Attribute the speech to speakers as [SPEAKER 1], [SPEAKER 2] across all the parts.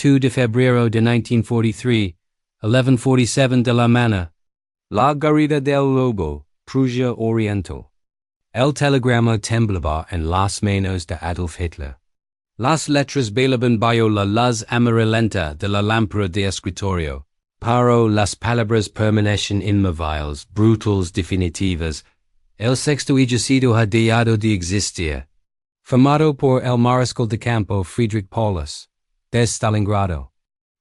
[SPEAKER 1] 2 de febrero de 1943, 11:47 de la mañana. La Guarida del Lobo, Prusia Oriental. El telegrama temblaba en las manos de Adolf Hitler. Las letras bailaban bajo la luz amarillenta de la lámpara de escritorio. Pero las palabras permanecen inmóviles, brutales, definitivas. El sexto ejército ha dejado de existir. Formado por el mariscal de campo Friedrich Paulus. Desde Stalingrado.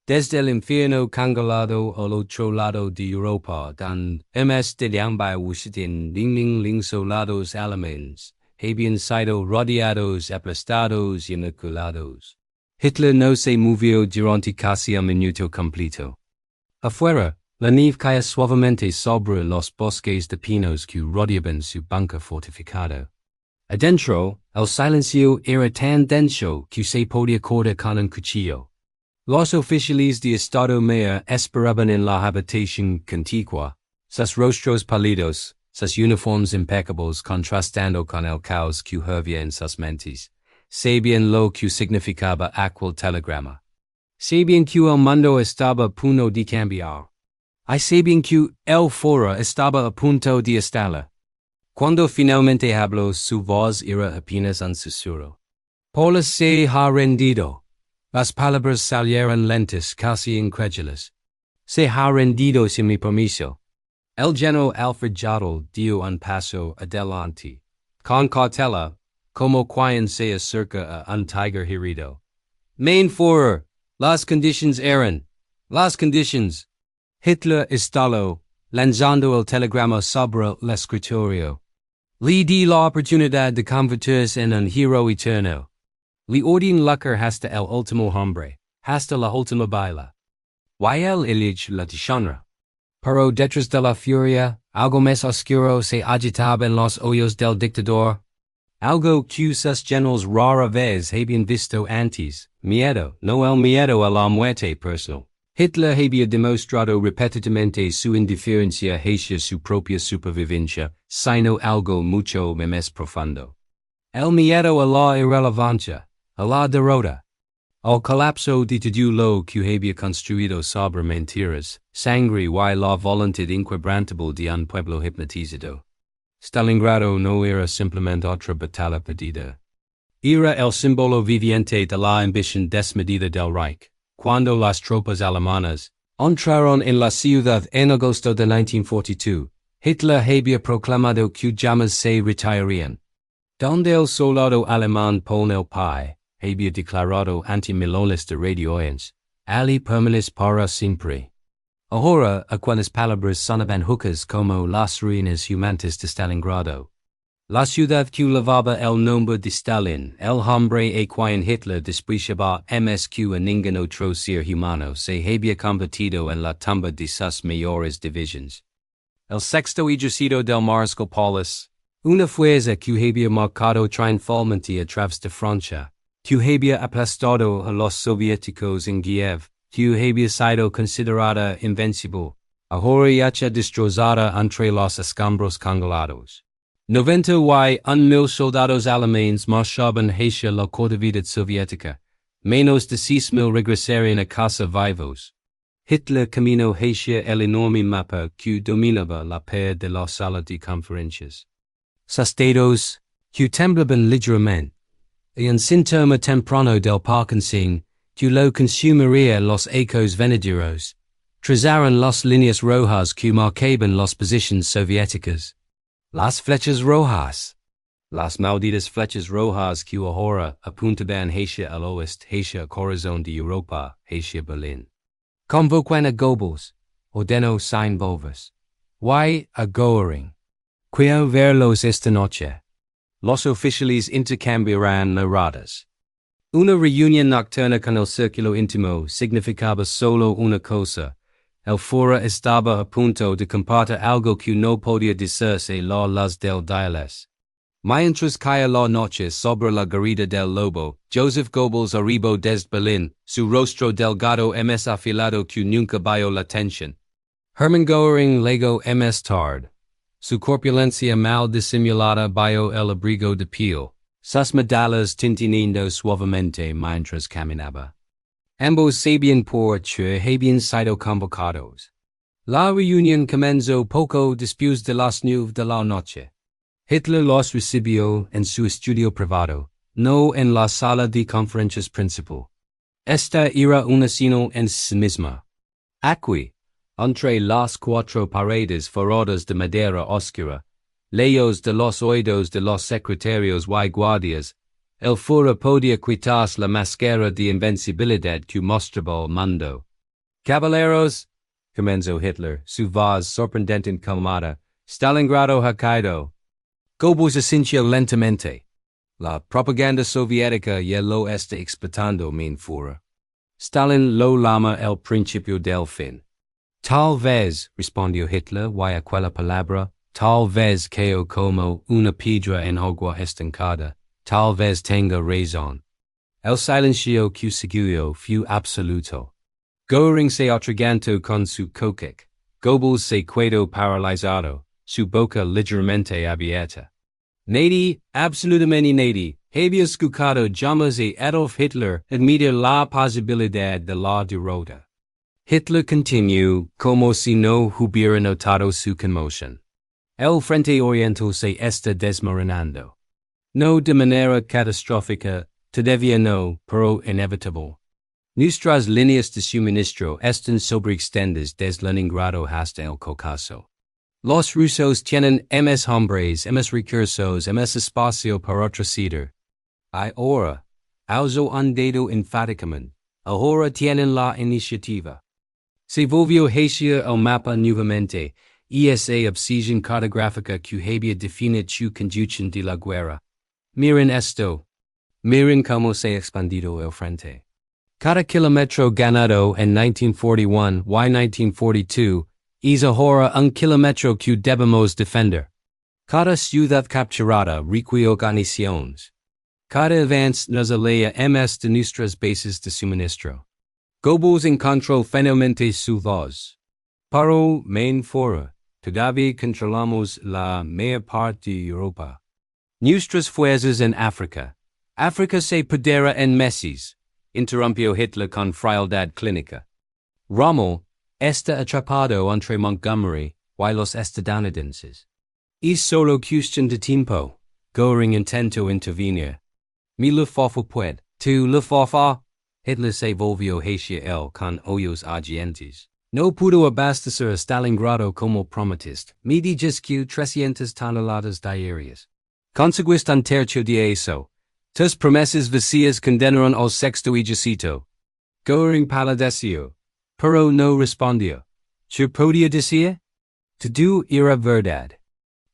[SPEAKER 1] Desde el infierno congelado al otro lado de Europa, dan de bei Washington Ling soldados alemanes, habían sido rodeados, aplastados y inoculados. Hitler no se movió durante casi un minuto completo. Afuera, la nieve caía suavemente sobre los bosques de pinos que rodeaban su bunker fortificado. Adentro, el silencio era tan denso que se podía cortar con un cuchillo. Los oficiales de Estado Mayor esperaban en la habitación contigua, sus rostros pálidos, sus uniformes impecables contrastando con el caos que hervía en sus mentes. Sabían lo que significaba aquel telegrama. Sabían que el mundo estaba a punto de cambiar. Y sabían que el foro estaba a punto de estallar. Cuando finalmente habló, su voz era apenas un susurro. Paulus se ha rendido. Las palabras salieron lentas, casi incrédulas. Se ha rendido sin mi permiso. El general Alfred Jodl dio un paso adelante. Con cautela, como quien se acerca a un tigre herido. Mein Führer, las conditions eran. Las conditions. Hitler instaló, lanzando el telegrama sobre el escritorio. Le di la oportunidad de convertirse en un héroe eterno. Le ordin luchar hasta el último hombre, hasta la última baila. Y él elige la deshonra. Pero detrás de la furia, algo más oscuro se agitaba en los ojos del dictador. Algo que sus generals rara vez habían visto antes, miedo, no el miedo a la muerte personal. Hitler había demostrado repetidamente su indiferencia hacia su propia supervivencia, sino algo mucho más profundo. El miedo a la irrelevancia, a la derrota, al colapso de todo lo que había construido sobre mentiras, sangre y la voluntad inquebrantable de un pueblo hipnotizado. Stalingrado no era simplemente otra batalla perdida. Era el símbolo viviente de la ambición desmedida del Reich. Cuando las tropas alemanas entraron en la ciudad en agosto de 1942, Hitler había proclamado que jamás se retirarían. Donde el soldado alemán pone el pie, había declarado ante millones de radioyentes, ali permanecerá para siempre. Ahora, aquellas palabras sonaban huecas como las ruinas humanas de Stalingrado. La ciudad que llevaba el nombre de Stalin, el hombre a quien Hitler despreciaba más que a ningún otro ser humano, se había convertido en la tumba de sus mayores divisiones. El sexto ejército del mariscal Paulus, una fuerza que había marcado triunfalmente a través de Francia, que había aplastado a los soviéticos en Kiev, que había sido considerada invencible, ahora yacha destrozada entre los escombros congelados. 91,000 soldados alemanes marchaban hacia la cautividad soviética, menos de 6,000 regresaron a casa vivos. Hitler caminó hacia el enorme mapa que dominaba la pared de la sala de conferencias. Sus dedos, que temblaban ligeramente, y un síntoma temprano del Parkinson, que lo consumiría los ecos venideros, trazaron las líneas rojas que marcaban las posiciones soviéticas. Las flechas rojas. Las malditas flechas rojas que ahora apuntaban hacia el oeste, hacia el corazón de Europa, hacia Berlín. Convocan a Goebbels, ordenó sin volvers. Y a Goering. Quiero verlos esta noche. Los oficiales intercambiarán miradas. Una reunión nocturna con el círculo íntimo significaba solo una cosa. El foro estaba a punto de compartir algo que no podía decirse la luz del diales. Mientras caía la noche sobre la Guarida del Lobo, Joseph Goebbels arribó desde Berlín, su rostro delgado más afilado que nunca bajo la tensión. Hermann Goering llegó más tarde. Su corpulencia mal disimulada bajo el abrigo de piel, sus medallas tintineando suavemente mientras caminaba. Ambos sabian por habían sido convocados. La reunión comenzó poco después de las 9 de la noche. Hitler los recibió en su estudio privado, no en la sala de conferencias principal. Esta era una cena en sí misma. Aquí, entre las cuatro paredes forradas de madera oscura, lejos de los oídos de los secretarios y guardias, el Führer podía quitarse la máscara de invencibilidad que mostraba al mundo. Caballeros, comenzó Hitler, su voz sorprendente calmada, Stalingrado ha caído. Goebbels asintió lentamente. La propaganda soviética ya lo está explotando, mein Führer. Stalin lo llama el principio del fin. Tal vez, respondió Hitler, y aquella palabra, tal vez cayó como una piedra en agua estancada, tal vez tenga razón. El silencio que siguió fue absoluto. Goering se atragantó con su coquec. Goebbels se quedó paralizado, su boca ligeramente abierta. Nadie, absolutamente nadie, había escuchado jamás a Adolf Hitler admitir la posibilidad de la derrota. Hitler continuó como si no hubiera notado su conmoción. El frente oriental se está desmoronando. No de manera catastrófica, todavía no, pero inevitable. Nuestras líneas de suministro están sobreextendidas desde Stalingrado hasta el Cáucaso. Los rusos tienen más hombres, más recursos, más espacio para retroceder. Ahora, also andado enfáticamente, ahora tienen la iniciativa. Se volvió hacia el mapa nuevamente, y esa obsesión cartográfica que había definido su conducción de la guerra. Miren esto. Miren cómo se ha expandido el frente. Cada kilómetro ganado en 1941 y 1942 es ahora un kilómetro que debemos defender. Cada ciudad capturada requiere organizaciones. Cada avance nos alea más de nuestras bases de suministro. Goebbels encontró finalmente su voz. Pero, mein Führer, todavía controlamos la mayor parte de Europa. Nuestras fuerzas en África. África se perderá en meses, interrumpió Hitler con frialdad clínica. Rommel está atrapado entre Montgomery y los estadounidenses. Es solo cuestión de tiempo. Goering intentó intervenir. Mi Luftwaffe puede. Tu Luftwaffe. Hitler se volvió hacia él con ojos ardientes. No pudo abastecer a Stalingrado como prometiste. Me dices que 300 toneladas diarias. Conseguiste un tercio de eso. Tus promesas vacías condenaron al sexto ejército. Goering palideció, pero no respondió. ¿Qué podía decir? Todo era verdad.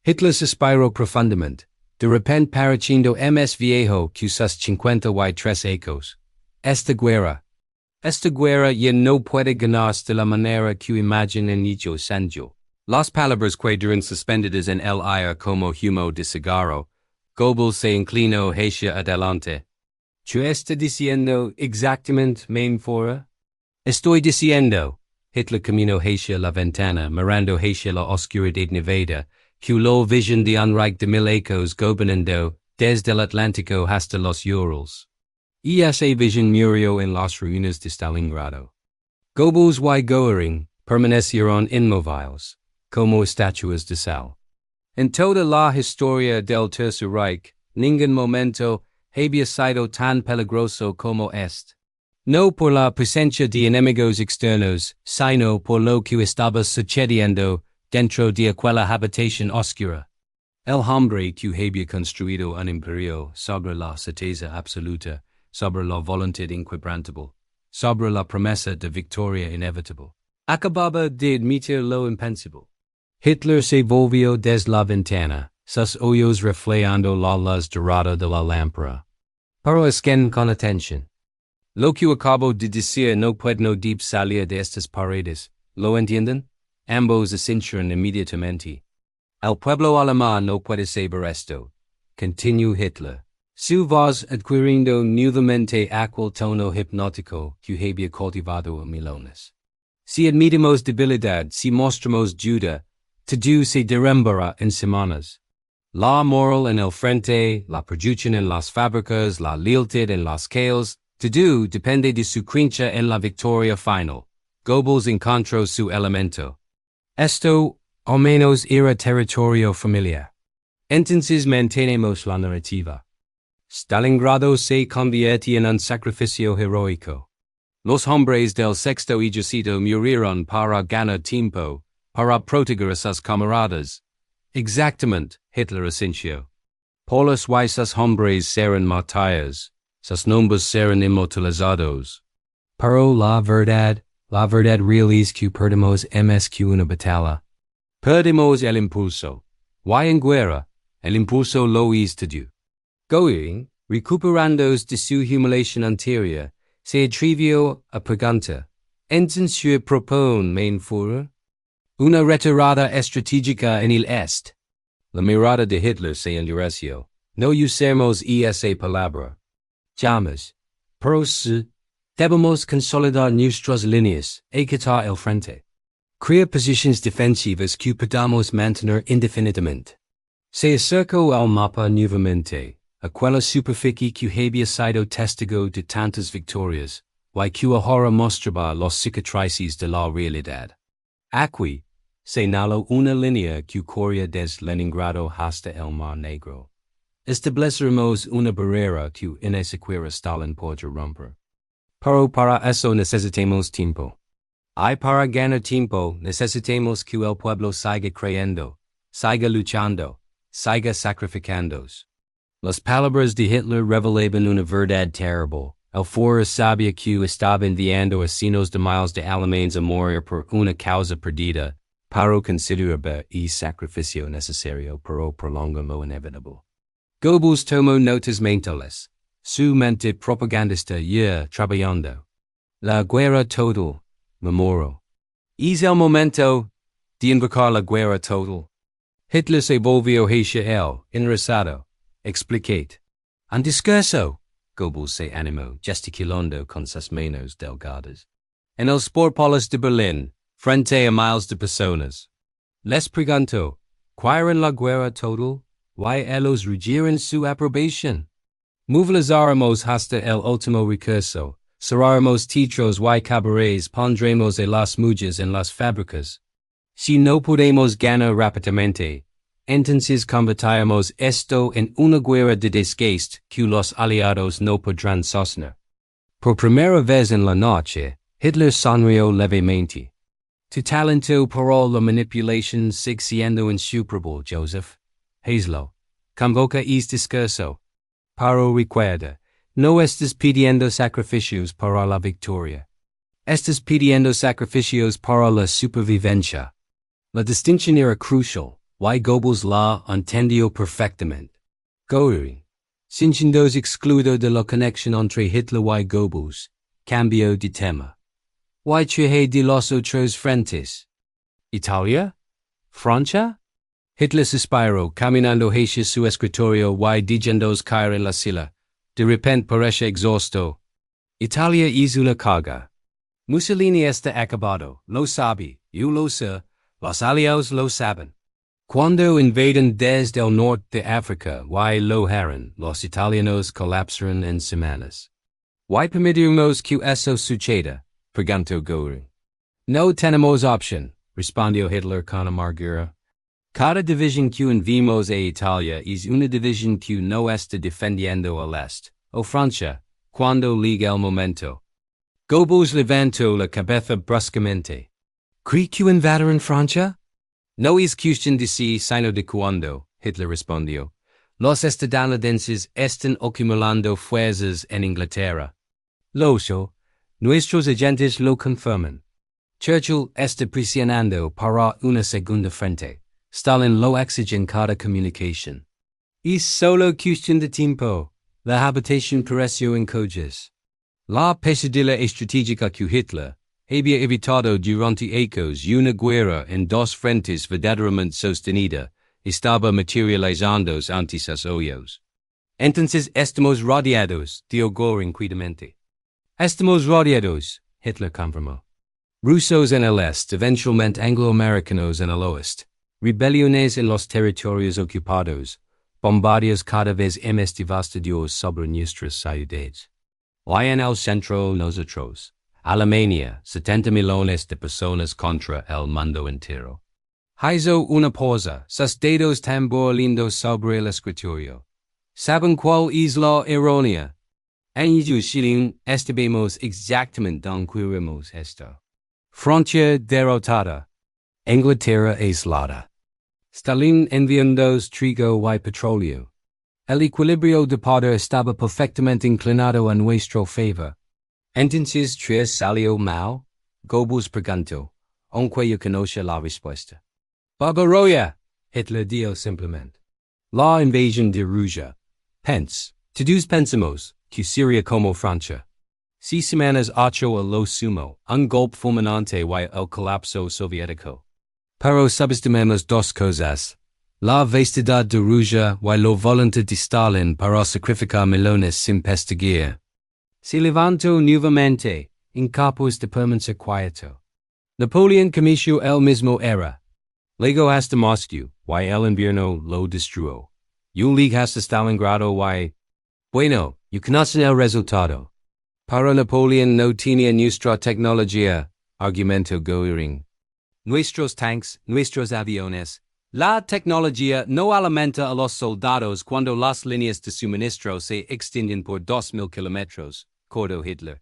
[SPEAKER 1] Hitler suspiró profundamente, de repente pareciendo más viejo que sus 53 ecos. Esta guerra ya no puede ganarse de la manera que imagina en ello Sancho. Las palabras quedaron suspendidas en el aire como humo de cigarro. Goebbels se inclinó hacia adelante. ¿Qué está diciendo exactamente, mein Führer? Estoy diciendo. Hitler caminó hacia la ventana, mirando hacia la oscuridad nevada, que la visión de un Reich de 1000 ecos gobernando desde el Atlántico hasta los Urals. Y esa visión murió en las ruinas de Stalingrado. Goebbels y Goering permanecieron inmóviles, como estatuas de sal. En toda la historia del Tercer Reich, ningún momento había sido tan peligroso como este. No por la presencia de enemigos externos, sino por lo que estaba sucediendo dentro de aquella habitación oscura. El hombre que había construido un imperio sobre la certeza absoluta, sobre la voluntad inquebrantable, sobre la promesa de victoria inevitable, acababa de admitir lo impensable. Hitler se volvió desde la ventana, sus ojos reflejando la luz dorada de la lámpara. Pero escuchen con atención. Lo que acabo de decir no puede no deep salir de estas paredes, ¿lo entienden? Ambos asintieron inmediatamente. El pueblo alemán no puede saber esto, continuó Hitler. Su voz adquiriendo nuevamente aquel tono hipnótico que había cultivado en milones. Si admitimos debilidad, si mostramos duda, todo se derrumbará en semanas. La moral en el frente, la producción en las fábricas, la lealtad en las calles, To do depende de su crincha en la victoria final. Goebbels encontró su elemento. Esto, al menos era territorio familiar. Entonces mantenemos la narrativa. Stalingrado se convierte en un sacrificio heroico. Los hombres del sexto ejército murieron para ganar tiempo, para proteger a sus camaradas. Exactamente, Hitler asintió. Por los sus hombres serán matados, sus nombres serán inmortalizados. Pero la verdad real es que perdemos una batalla. Perdemos el impulso. Y en guerra, el impulso lo es todo. Goering, recuperando de su humiliación anterior, se atrevió a preguntar, ¿entonces propone main Führer? Una retirada estratégica en el este. La mirada de Hitler se endureció. No usemos esa palabra. Llamas. Pero sí, debemos consolidar nuestras líneas, quitar el frente. Crear posiciones defensivas que podamos mantener indefinidamente. Se acercó al mapa nuevamente, aquella superficie que había sido testigo de tantas victorias, y que ahora mostraba las cicatrices de la realidad. Aquí, señaló una línea que corría desde Stalingrado hasta el Mar Negro. Estableceremos una barrera que ni siquiera Stalin podrá romper. Pero para eso necesitamos tiempo. Y para ganar tiempo necesitamos que el pueblo siga creyendo, siga luchando, siga sacrificándose. Las palabras de Hitler revelaban una verdad terrible. El Führer sabía que estaba enviando a cientos de miles de alemanes a morir por una causa perdida, pero consideraba el sacrificio necesario para prolongar lo inevitable. Goebbels tomó notas mentales. Su mente propagandista trabajando. La guerra total, memoro. Es el momento de invocar la guerra total. Hitler se volvió hacia él, enrosado. Explicate. Un discurso. Goebbels se animó, gesticulando con sus manos delgadas. En el Sportpalace de Berlín, frente a miles de personas. Les pregunto, ¿quieren la guerra total? ¿Y ellos regieren su aprobación? Movilizaremos hasta el último recurso, cerraremos teatros y cabarets, pondremos a las mujeres en las fábricas. Si no podemos ganar rápidamente, entonces convertiremos esto en una guerra de desgaste que los aliados no podrán sostener. Por primera vez en la noche, Hitler sonrió levemente. Tu talento para la manipulación sigue siendo insuperable, Joseph. Hazlo. Convoca discurso. Pero recuerda, no estás pidiendo sacrificios para la victoria. Estás pidiendo sacrificios para la supervivencia. La distinción era crucial, y Goebbels la entendió perfectamente. Goering, sintiéndose excluido de la conexión entre Hitler y Goebbels, cambió de tema. ¿Y qué de los otros frentes? ¿Italia? ¿Francia? Hitler suspiró, caminando hacia su escritorio y dirigiéndose caer en la silla. De repente parece exhausto. Italia es una carga. Mussolini está acabado, lo sabe, yo lo sé, los aliados lo saben. Cuando invaden desde el norte de África y lo harán, los italianos colapsarán en semanas. ¿Y permitiremos que eso suceda? Preguntó Goering. No tenemos opción, respondió Hitler con amargura. Cada división que enviamos a Italia es una división que no está defendiendo al este, o Francia, cuando llegue el momento. Goebbels levantó la cabeza bruscamente. ¿Cree que invadirán Francia? No es cuestión de si, sino de cuándo, Hitler respondió. Los estadounidenses están acumulando fuerzas en Inglaterra. Lo sé, nuestros agentes lo confirman. Churchill está presionando para una segunda frente. Stalin lo exige en cada comunicación. Es solo cuestión de tiempo. La habitación pareció en collas. La pesadilla estratégica que Hitler había evitado durante años una guerra en dos frentes verdaderamente sostenida estaba materializándose ante sus ojos. Entonces estamos rodeados, dijo Goering cuidamente. Estamos rodeados, Hitler confirmó. Rusos en el este, eventualmente anglo-americanos en el oeste. Rebeliones en los territorios ocupados, bombardeos cada vez más devastadores sobre nuestras ciudades. Y en el centro nosotros, Alemania, 70 millones de personas contra el mundo entero. Hizo una pausa, sus dedos tamborileando sobre el escritorio. ¿Saben cuál es la ironía? En ellos estimemos exactamente donde queremos estar. Francia derrotada. Inglaterra aislada. Stalin enviando trigo y petróleo. El equilibrio de poder estaba perfectamente inclinado a nuestro favor. Entonces tres salió mal. Goebbels preguntó, aunque yo conoce la respuesta. Barbaroya, Hitler dijo simplemente. La invasión de Rusia. Todos pensamos que sería como Francia. Si semanas 8 a lo sumo, un golpe fulminante y el colapso soviético. Pero subestimemos dos cosas. La vastedad de Rusia y la voluntad de Stalin para sacrificar millones sin perseguir. Se levantó nuevamente, incapaz de permanecer quieto. Napoleón cometió el mismo error. Llegó hasta Moscú, y el invierno lo destruyó. Yo llegué hasta Stalingrado y... Bueno, you conocen el resultado. Para Napoleón no tenía nuestra tecnología, argumentó Goering. Nuestros tanques, nuestros aviones. La tecnología no alimenta a los soldados cuando las líneas de suministro se extienden por 2,000 kilómetros, cortó Hitler.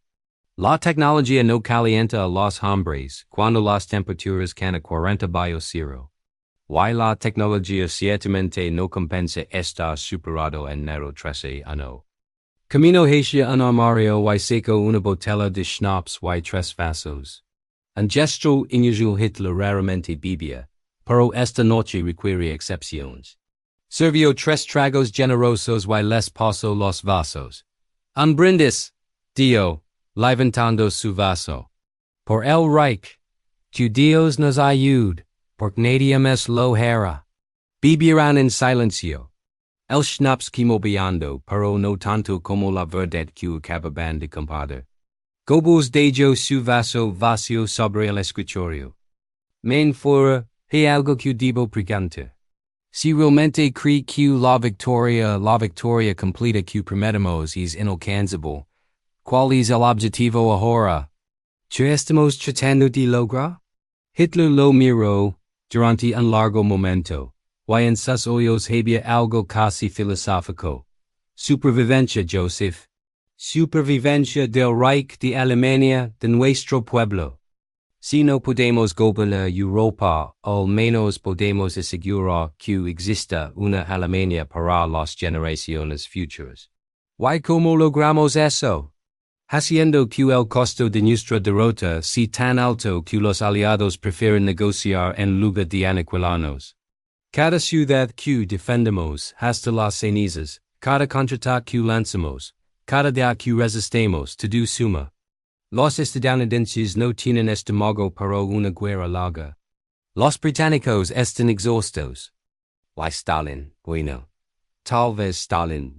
[SPEAKER 1] La tecnología no calienta a los hombres cuando las temperaturas caen a 40 bajo cero. Y la tecnología ciertamente no compensa estar superado en 13 años. Camino hacia un armario y seco una botella de schnapps y 3 vasos. Un gesto inusual Hitler raramente bebía, pero esta noche requiere excepciones. Sirvió 3 tragos generosos y les pasó los vasos. Un brindis, dijo, levantando su vaso. Por el Reich, que Dios nos ayude, porque nadie más lo hará. Bebieron en silencio. El schnapps quemó beando, pero no tanto como la verdad que acababan de compartir. Goebbels dejó su vaso vacío sobre el escritorio. Men fuera, hay algo que debo preguntar. Si realmente cree que la victoria completa que prometemos es inalcanzable, ¿cuál es el objetivo ahora? ¿Qué estamos tratando de lograr? Hitler lo miró durante un largo momento. Y en sus ojos había algo casi filosófico. Supervivencia, Joseph. Supervivencia del Reich de Alemania, de nuestro pueblo. Si no podemos gobernar Europa, al menos podemos asegurar que exista una Alemania para las generaciones futuras. ¿Y cómo logramos eso? Haciendo que el costo de nuestra derrota sea tan alto que los aliados prefieren negociar en lugar de aniquilarnos. Cada ciudad que defendemos hasta las cenizas, cada contraataque que lanzamos, cada día que resistemos, todo suma. Los estadounidenses no tienen estómago para una guerra larga. Los británicos están exhaustos. Y Stalin, bueno, tal vez Stalin,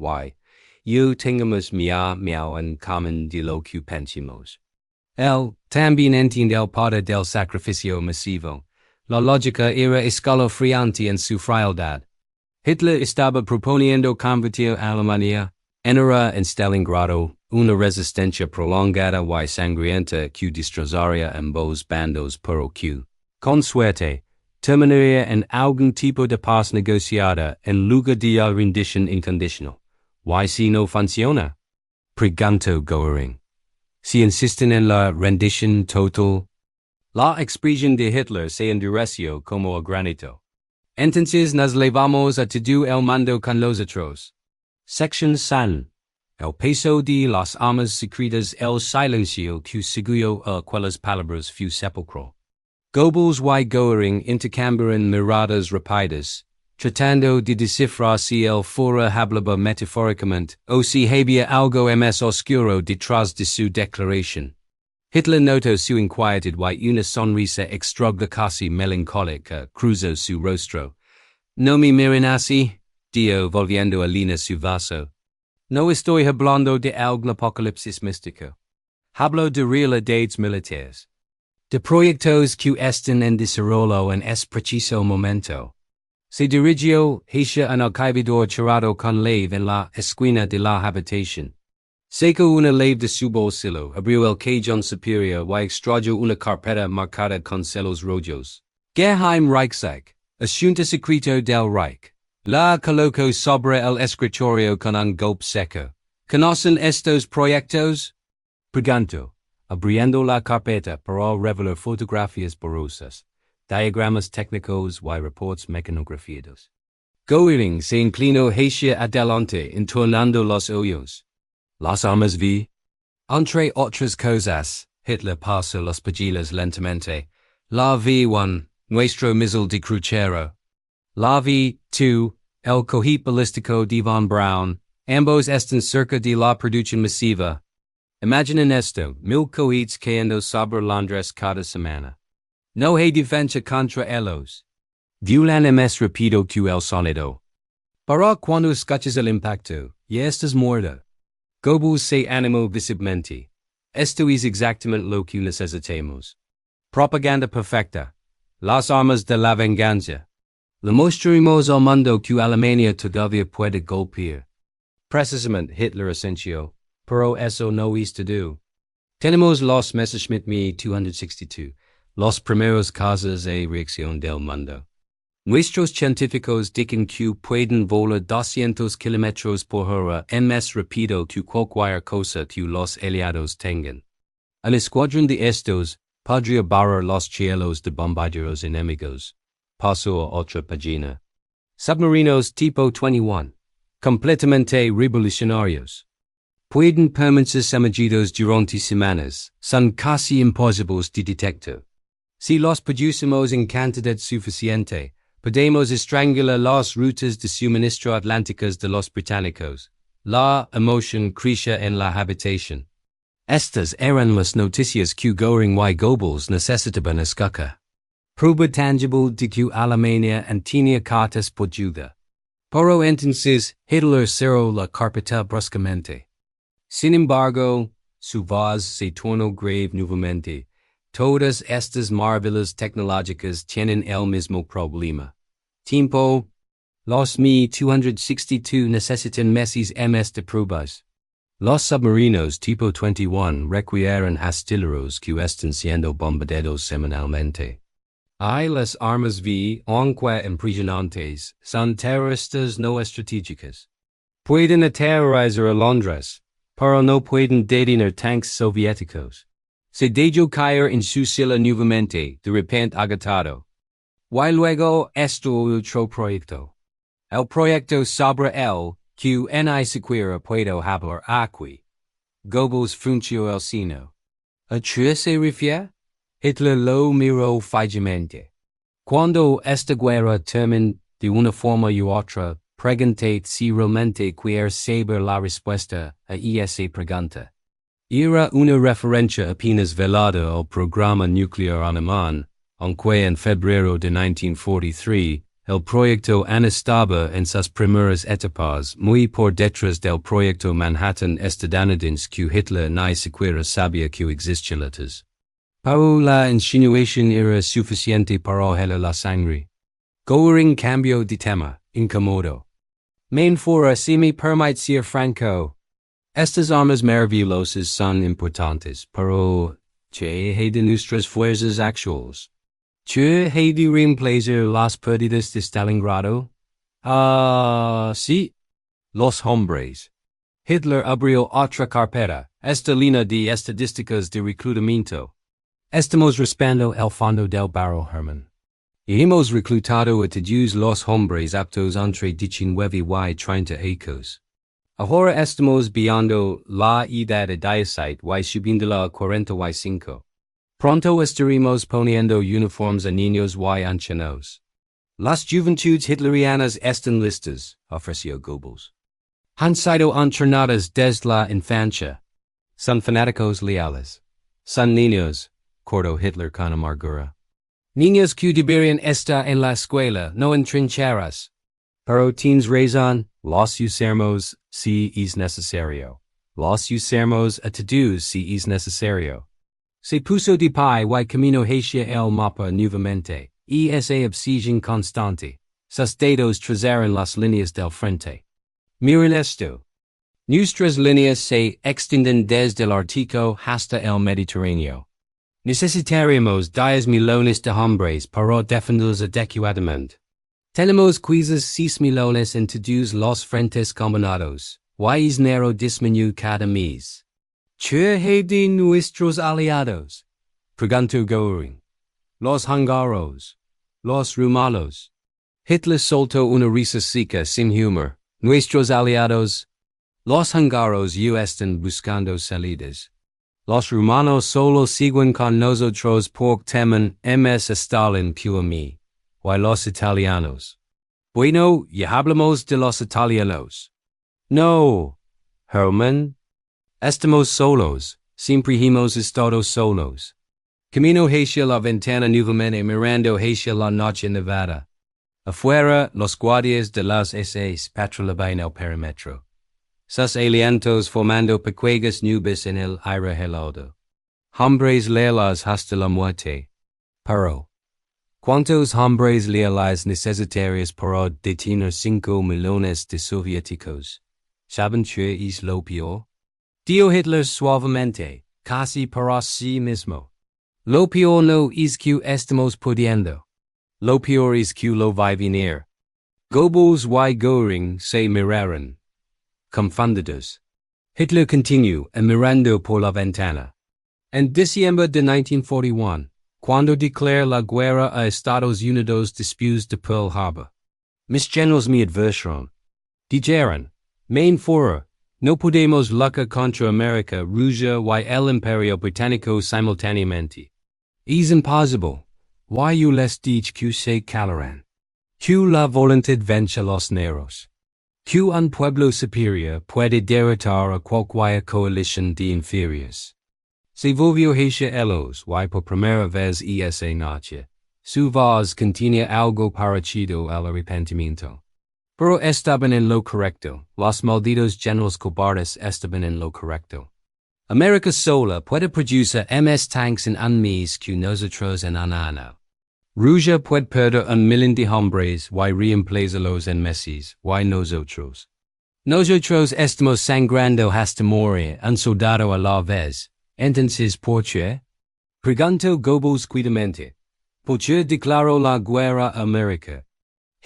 [SPEAKER 1] yo tengamos miau en común de lo que pensamos. Él también entiende el poder del sacrificio masivo. La lógica era escalofriante en su frialdad. Hitler estaba proponiendo convertir a Alemania, en Stalingrado, una resistencia prolongada y sangrienta que destrozaría ambos bandos pero que, con suerte, terminaría en algún tipo de paz negociada en lugar de la rendición incondicional. ¿Y si no funciona? Preguntó Goering. Si insisten en la rendición total. La expresión de Hitler se endureció como el granito. Entonces nos levamos a todo el mundo con nosotros. Sección 100. El peso de las armas secretas, el silencio que siguió a aquellas palabras fue sepulcro. Goebbels y Goering intercambiaron miradas rápidas, tratando de descifrar si él fuera hablaba metafóricamente o si había algo más oscuro detrás de su declaración. Hitler notó su inquietud y una sonrisa extraña casi melancólica cruzó su rostro. No me miren así, dijo volviendo a línea su vaso. No estoy hablando de algún apocalipsis místico. Hablo de realidades militares. De proyectos que están en desarrollo en es preciso momento. Se dirigió hacia un archivador cerrado con llave en la esquina de la habitación. Seco una leve de su bolsillo, abrió el cajón superior y extrajo una carpeta marcada con celos rojos. Geheim Reichstag, asunto secreto del Reich. La colocó sobre el escritorio con un golpe seco. ¿Conocen estos proyectos? Pregunto, abriendo la carpeta para revelar fotografías borrosas, diagramas técnicos y reportes mecanografiados. Goering se inclinó hacia adelante entornando los ojos. Las armas vi. Entre otras cosas, Hitler pasó las pagilas lentamente. La vi 1, nuestro misil de crucero. La vi 2, el cohete balístico de von Braun. Ambos están cerca de la producción masiva. Imaginen esto, 1000 cohetes cayendo sobre Londres cada semana. No hay defensa contra ellos. Violan más rápido que el sonido. Para cuando escuchas el impacto, ya estás muerto. Goebbels se animó visiblemente. Esto es exactamente lo que necesitamos. Propaganda perfecta. Las armas de la venganza. Le mostraremos al mundo que Alemania todavía puede golpear. Precisamente Hitler asenció, pero eso no es todo. Tenemos los Messerschmitt Me 262, los primeros casos de reacción del mundo. Nuestros científicos dicen que pueden volar 200 kilómetros por hora en más rápido que cualquier cosa que los aliados tengan. Un escuadrón de estos podría barrer los cielos de bombarderos enemigos. Paso a otra página. Submarinos tipo 21. Completamente revolucionarios. Pueden permanecer sumergidos durante semanas. Son casi imposibles de detectar. Si los producimos en cantidad suficiente, podemos estrangular las rutas de suministro atlánticas de los británicos. La emoción creció en la habitación. Estas eran las noticias que Goering y Goebbels necesitaban escuchar. Prueba tangible de que Alemania tenía cartas por ayuda. Pero entonces, Hitler cerró la carpeta bruscamente. Sin embargo, su voz se tornó grave nuevamente. Todas estas maravillas tecnológicas tienen el mismo problema. Tiempo. Los Mi-262 necesitan meses más de pruebas. Los submarinos tipo 21 requieren astilleros que están siendo bombardeados semanalmente. Y las armas V, aunque impresionantes, son terroristas no estratégicas. Pueden aterrorizar a Londres, pero no pueden detener tanques soviéticos. Se dejó caer en su sila nuevamente, de repente agotado. Y luego esto otro proyecto. El proyecto sobre el que ni siquiera puedo hablar aquí. Goebbels frunció el ceño. ¿A qué se refiere? Hitler lo miró fijamente. Cuando esta guerra termine de una forma u otra, pregunté si realmente quiere saber la respuesta a esa pregunta. Era una referencia apenas velada al programa nuclear alemán, aunque en febrero de 1943, el proyecto aún estaba en sus primeras etapas muy por detrás del proyecto Manhattan estadounidense que Hitler ni siquiera sabía que existía. Pero la insinuación era suficiente para helar la sangre. Goering cambió de tema, incómodo. Main fora si me permite ser franco. Estas armas maravillosas son importantes, pero ¿qué hay de nuestras fuerzas actuales? ¿Qué hay de reemplazar las pérdidas de Stalingrado? Sí. Los hombres. Hitler abrió otra carpeta, esta línea de estadísticas de reclutamiento. Estamos raspando el fondo del barro, Herman. Y hemos reclutado a todos los hombres aptos entre 19 y 30 años. Ahora estamos viendo la edad de 17 y subiéndola a 45. Pronto estaremos poniendo uniformes a niños y ancianos. Las juventudes hitlerianas están listas, ofreció Goebbels. Han sido entrenadas desde la infancia. Son fanáticos leales. Son niños, cortó Hitler con amargura. Niños que deberían estar en la escuela, no en trincheras. Pero tienes razón, los usamos si es necesario. Los usamos a todos si es necesario. Se puso de pie y camino hacia el mapa nuevamente, y esa obsesión constante. Sus dedos trazaron las líneas del frente. Miren esto. Nuestras líneas se extienden desde el Ártico hasta el Mediterráneo. Necesitaríamos 10 millones de hombres para defenderlos adecuadamente. Tenemos quizás 6 millones en todos los frentes combinados. Y es dinero disminuye cada mes. ¿Qué de nuestros aliados? Preguntó Goering. Los húngaros. Los rumanos. Hitler soltó una risa seca sin humor. Nuestros aliados. Los húngaros están buscando salidas. Los rumanos solo siguen con nosotros porque temen ms a Stalin que a mí. Y los italianos. Bueno, ya hablamos de los italianos. No, Herman. Estamos solos, siempre hemos estado solos. Camino hacia la ventana nuevamente mirando hacia la noche nevada. Afuera, los guardias de las SS patrulaban el perímetro. Sus alientos formando pequeñas nubes en el aire helado. Hombres leales hasta la muerte. Pero, ¿cuántos hombres leales necesarios para detener 5 millones de soviéticos? ¿Saben qué es lo peor? Dijo Hitler suavemente, casi para sí mismo. Lo peor no es que estamos pudiendo. Lo peor es que lo va a venir. Goebbels y Goering se miraron. Confundidos. Hitler continuó mirando por la ventana. En diciembre de 1941, cuando declaró la guerra a Estados Unidos después de Pearl Harbor, mis generales me advirtieron. Dijeron, Mein Führer, no podemos luchar contra América, Rusia y el Imperio Británico simultáneamente. Es imposible. Y les dije que se calarán. Que la voluntad vence los negros. Que un pueblo superior puede derrotar a cualquier coalición de inferiores. Se volvió hacia ellos y por primera vez esa noche, su voz contenía algo parecido al arrepentimiento. Pero estaban en lo correcto, los malditos generales cobardes estaban en lo correcto. América sola puede producir ms tanks en un mes que nosotros en un año. Rusia puede perder 1 millón de hombres y reemplazarlos en meses, y nosotros. Nosotros estamos sangrando hasta morir un soldado a la vez. Entonces, ¿por qué? Preguntó Goebbels quedamente. ¿Por qué declaró la guerra a América?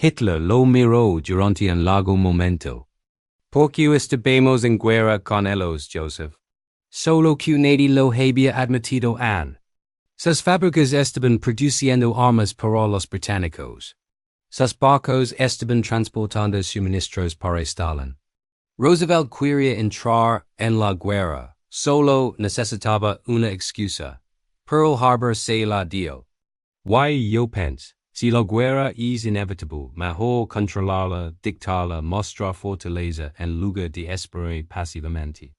[SPEAKER 1] Hitler lo miró durante un largo momento. ¿Por qué estábamos en guerra con ellos, Joseph? Solo que nadie lo había admitido aún. Sus fábricas estaban produciendo armas para los británicos. Sus barcos estaban transportando suministros para Stalin. Roosevelt quería entrar en la guerra. Solo necesitaba una excusa. Pearl Harbor se la dio. Y yo pienso, si la guerra es inevitable, mejor controlarla, dictarla, mostrar fortaleza en lugar de esperar pasivamente.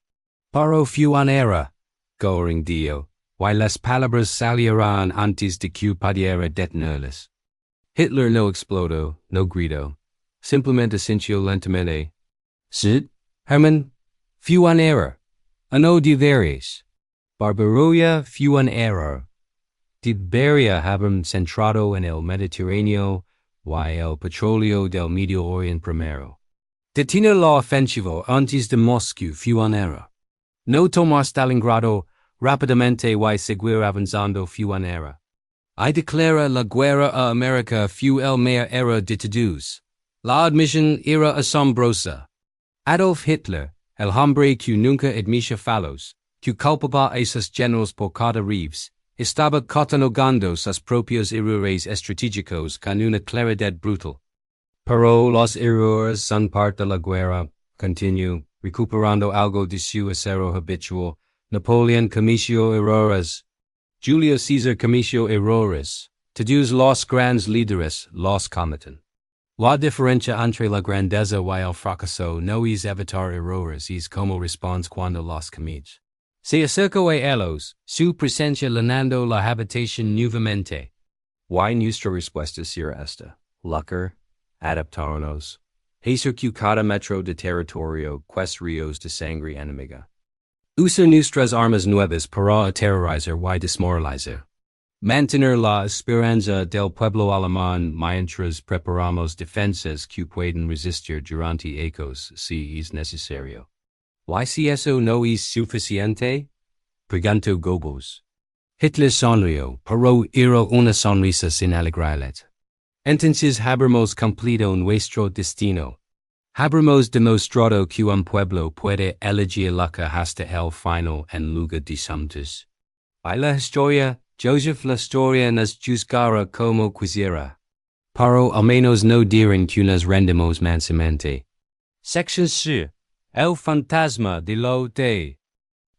[SPEAKER 1] Pero fue una era, Goering dijo, y las palabras salieron antes de que pudiera detenerlas. Hitler no explodó, no gritó, simplemente sintió lentamente. Sí, Herman, fue una era. No diveres. Barbaroia fue un error. Debería haber centrado en el Mediterráneo y el petróleo del Medio Oriente primero. Detener la ofensiva antes de Moscú fue un error. No tomar Stalingrado rápidamente y seguir avanzando fue un error. Y declarar la guerra a América fue el mayor error de todos. La admisión era asombrosa. Adolf Hitler, el hombre que nunca admitía fallos, que culpaba a sus generales por cada revés, estaba catalogando sus propios errores estratégicos con una claridad brutal. Pero los errores son parte de la guerra, continuó, recuperando algo de su acero habitual. Napoleón cometió errores. Julio César cometió errores. Todos los grandes líderes los cometen. La diferencia entre la grandeza y el fracaso no es evitar errores, es como responde cuando los comete. Se acercó a ellos, su presencia llenando la habitación nuevamente. Y nuestra respuesta será esta. Luchar, adaptarnos. Hacer que cada metro de territorio cueste ríos de sangre enemiga. Usar nuestras armas nuevas para aterrorizar y desmoralizar. Mantener la esperanza del pueblo alemán mientras preparamos defensas que pueden resistir durante ecos si es necesario. YCSO no es suficiente? Preguntó Goebbels. Hitler sonrió, pero era una sonrisa sin alegría. Entonces habremos cumplido nuestro destino. Habremos demostrado que un pueblo puede elegir la que hasta el final en lugar de somos. By la historia, Joseph la historia nos juzgará como quisiera. Pero al menos no dirán que nos rendemos mansamente. Section C. El fantasma de lo de.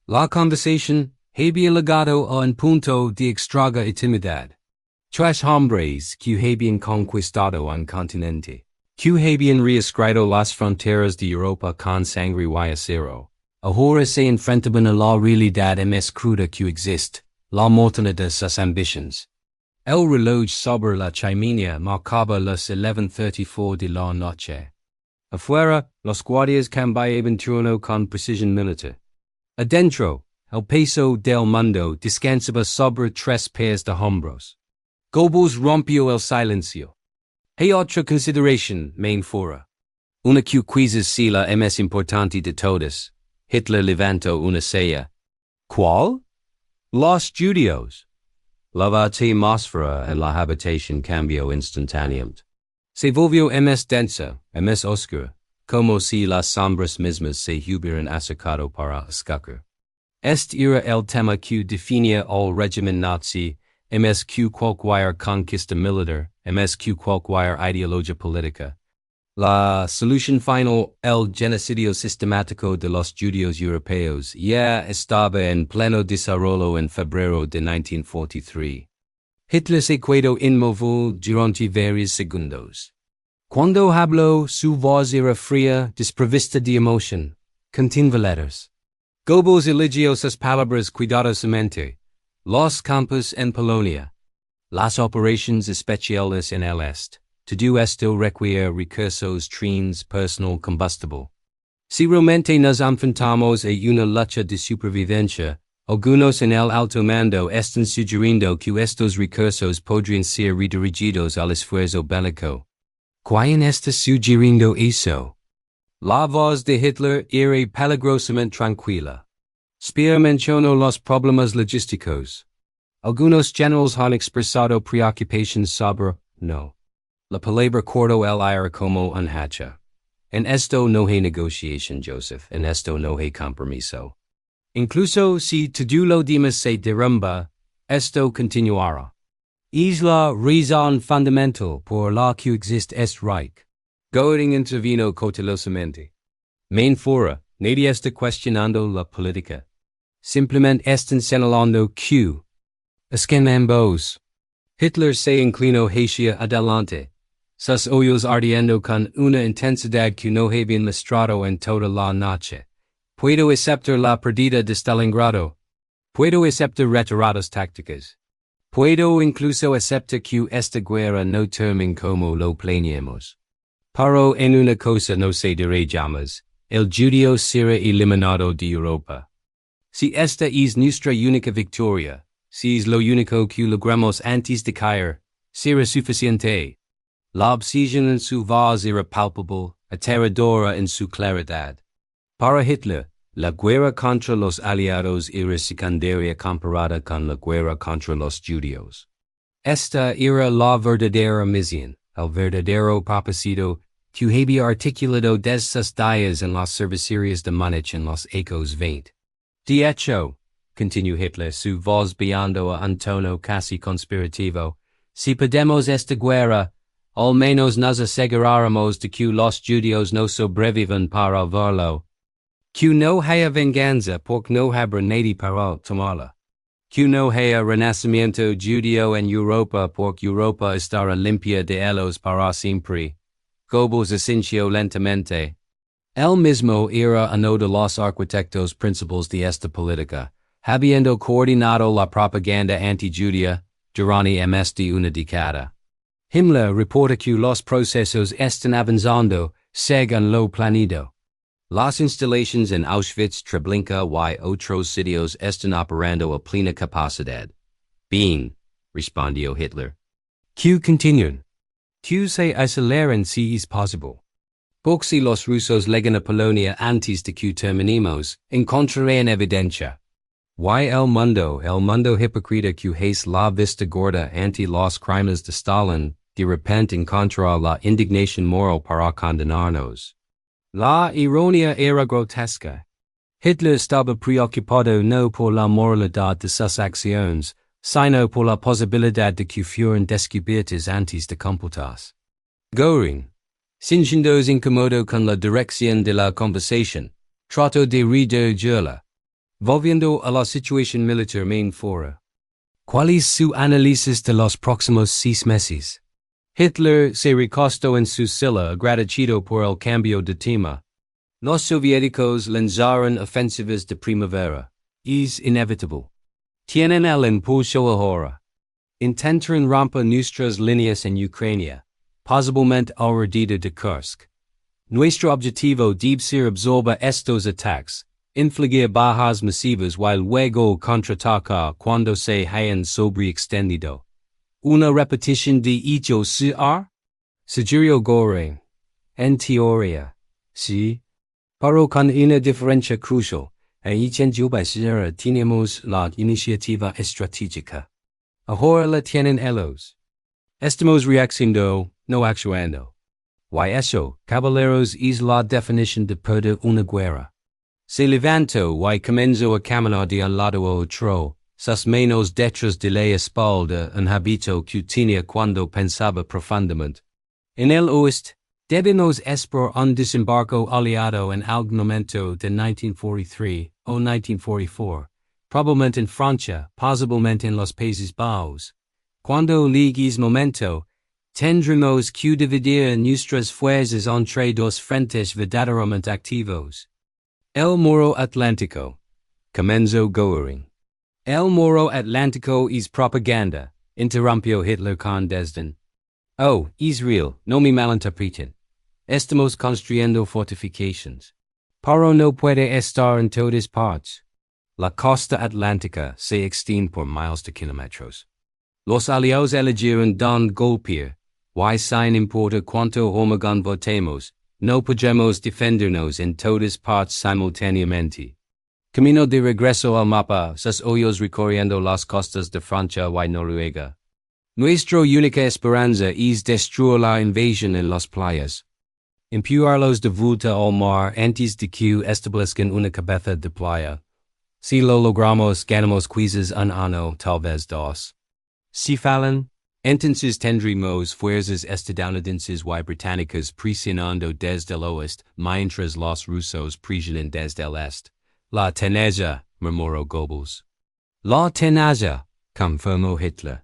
[SPEAKER 1] La conversación había llegado a un punto de extraña intimidad. Tres hombres que habían conquistado un continente, que habían reescrito las fronteras de Europa con sangre y acero, ahora se enfrentaban a la realidad más cruda que existe, la mortalidad de sus ambiciones. El reloj sobre la chimenea marcaba las 11:34 de la noche. Afuera, los guardias cambiaban turno con precisión militar. Adentro, el peso del mundo descansaba sobre tres pares de hombros. Goebbels rompió el silencio. Hay otra consideración, main fora. Una que quizás sea la más importante de todas. Hitler levantó una ceja. ¿Cuál? Los judíos. La atmósfera en la habitación cambió instantáneamente. Se volvió más densa, más oscura, como si las sombras mismas se hubieran acercado para escapar. Este era el tema que definía el régimen nazi, más que cualquier conquista militar, más que cualquier ideología política. La solución final, el genocidio sistemático de los judíos europeos, ya estaba en pleno desarrollo en febrero de 1943. Hitler se quedó inmóvil durante varios segundos. Cuando habló, su voz era fría, desprovista de emoción, contenía letras. Goebbels eligió sus palabras cuidadosamente. Los campos en Polonia. Las operaciones especiales en el este. Todo esto requiere recursos, trenes, personal, combustible. Si realmente nos enfrentamos a una lucha de supervivencia, algunos en el alto mando están sugiriendo que estos recursos podrían ser redirigidos al esfuerzo bélico. ¿Quién está sugiriendo eso? La voz de Hitler era peligrosamente tranquila. Speer mencionó los problemas logísticos. Algunos generales han expresado preocupación sobre, no. La palabra corto el aire como un hacha. En esto no hay negociación, Joseph, en esto no hay compromiso. Incluso si todo lo demás se derrumba, esto continuará. Es la razón fundamental por la que existe este Reich. Goering intervino cautelosamente. Main fora, nadie está cuestionando la política. Simplemente están señalando que, es que ambos. Hitler se inclinó hacia adelante, sus ojos ardiendo con una intensidad que no habían mostrado en toda la noche. Puedo aceptar la pérdida de Stalingrado. Puedo aceptar retiradas tácticas. Puedo incluso aceptar que esta guerra no termine como lo planeamos. Pero en una cosa no se dirá jamás, el judío será eliminado de Europa. Si esta es nuestra única victoria, si es lo único que logramos antes de caer, será suficiente. La obsesión en su voz era palpable, aterradora en su claridad. Para Hitler, la guerra contra los aliados era secundaria comparada con la guerra contra los judíos. Esta era la verdadera misión, el verdadero propósito que había articulado desde sus días en las cervecerías de Múnich en los ecos 20. De hecho, continuó Hitler, su voz bajando a un tono casi conspirativo, si perdemos esta guerra, al menos nos aseguraremos de que los judíos no sobrevivan para verlo. Que no haya venganza porque no habrá nadie para tomarla. Que no haya renacimiento judío en Europa porque Europa estará limpia de ellos para siempre. Goebbels asintió lentamente. Él mismo era uno de los arquitectos principales de esta política, habiendo coordinado la propaganda anti-judía durante más de una década. Himmler reporta que los procesos están avanzando según lo planeado. Las instalaciones en Auschwitz, Treblinka y otros sitios están operando a plena capacidad. Bien, respondió Hitler. Que continúen. Que se aceleren si es posible. Porque los rusos legan a Polonia antes de que terminemos, encontraré en evidencia. Y el mundo hipócrita que hace la vista gorda ante los crímenes de Stalin, de repente encontrará la indignación moral para condenarnos. La ironía era grotesca. Hitler estaba preocupado no por la moralidad de sus acciones, sino por la posibilidad de que fueran descubiertas antes de completarse. Goering, sintiéndose incómodo con la dirección de la conversación, trató de redirigirla, volviendo a la situación militar main fora. ¿Cuál es su análisis de los próximos 6 meses? Hitler se recostó en su silla agradecido por el cambio de tema. Los soviéticos lanzaron ofensivas de primavera. Es inevitable. Tienen el impulso ahora. Intentan romper nuestras líneas en Ucrania, posiblemente alrededor de Kursk. Nuestro objetivo debe ser absorber estos ataques, infligir bajas masivas y luego contraatacar cuando se hayan sobreextendido. Una repetición de hechos Sugirió Goering. En teoría, sí. Pero con una diferencia crucial, en 1940 teníamos la iniciativa estratégica. Ahora la tienen ellos. Estamos reaccionando, no actuando. Y eso, caballeros, es la definición de perder una guerra. Se levantó y comenzó a caminar de un lado a otro, sus manos detrás de la espalda, un hábito que tenía cuando pensaba profundamente. En el oeste, debemos esperar un desembarco aliado en algún momento de 1943 o 1944, probablemente en Francia, posiblemente en los Países Bajos. Cuando llegue ese momento, tendremos que dividir nuestras fuerzas entre dos frentes verdaderamente activos. El muro atlántico. Comenzó Goering. El muro atlántico es propaganda, interrumpió Hitler con desdén. Oh, Israel, no me malinterpreten. Estamos construyendo fortifications. Pero no puede estar en todas partes. La costa atlántica se extiende por miles de kilómetros. Los aliados eligieron don golpear, y sin importar cuánto hormigón votemos, no podremos defendernos en todas partes simultáneamente. Camino de regreso al mapa, sus ojos recorriendo las costas de Francia y Noruega. Nuestra única esperanza es destruir la invasión en las playas. Empujarlos de vuelta al mar antes de que establezcan una cabeza de playa. Si lo logramos, ganamos quizás un año, tal vez 2. Si fallan, entonces tendremos fuerzas estadounidenses y británicas presionando desde el oeste, mientras los rusos presionan desde el este. La tenaza, murmuró Goebbels. La tenaza, confirmó Hitler.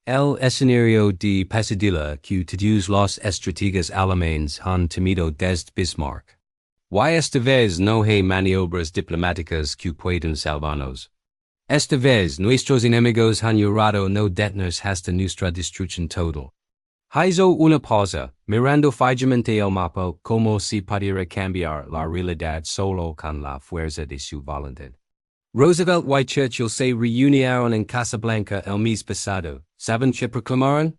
[SPEAKER 1] El escenario de pesadilla que todos los estrategas alemanes han temido desde Bismarck. Y esta vez no hay maniobras diplomáticas que puedan salvarnos. Esta vez nuestros enemigos han jurado no detenerse hasta nuestra destrucción total. Hizo una pausa, mirando fijamente el mapa como si pudiera cambiar la realidad solo con la fuerza de su voluntad. Roosevelt y Churchill se reunieron en Casablanca el mes pasado. ¿Saben qué proclamaron?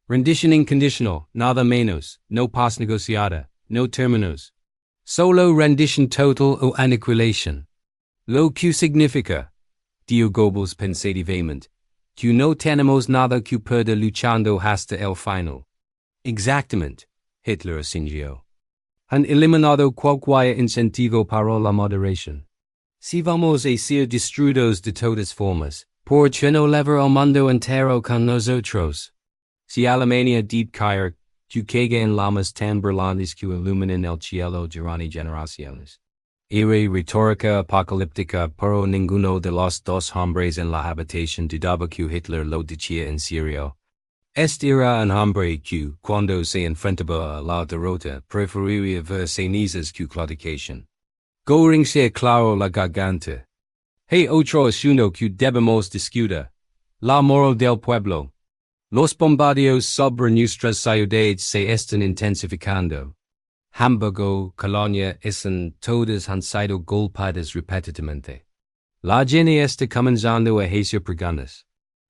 [SPEAKER 1] Rendición incondicional, nada menos, no paz negociada, no términos. Solo rendición total o aniquilación. Lo que significa, dijo Goebbels pensativamente, que no tenemos nada que perder luchando hasta el final. Exactamente, Hitler asintió. Han eliminado cualquier incentivo para la moderación. Si vamos a ser destruidos de todas formas, ¿por qué no levar el mundo entero con nosotros? Si Alemania debe caer, que caiga en llamas tan brillantes que iluminen el cielo durante generaciones. Era retórica apocalíptica, pero ninguno de los dos hombres en la habitación dudaba que Hitler lo decía en serio. Este era un hombre que, cuando se enfrentaba a la derrota, preferiría ver cenizas que claudicación. Goering se aclaró la garganta. Hay otro asunto que debemos discutir. La moral del pueblo. Los bombardeos sobre nuestras ciudades se están intensificando. Hamburgo, Colonia, Essen, todas han sido golpeadas repetidamente. La gente está comenzando a hacer preguntas.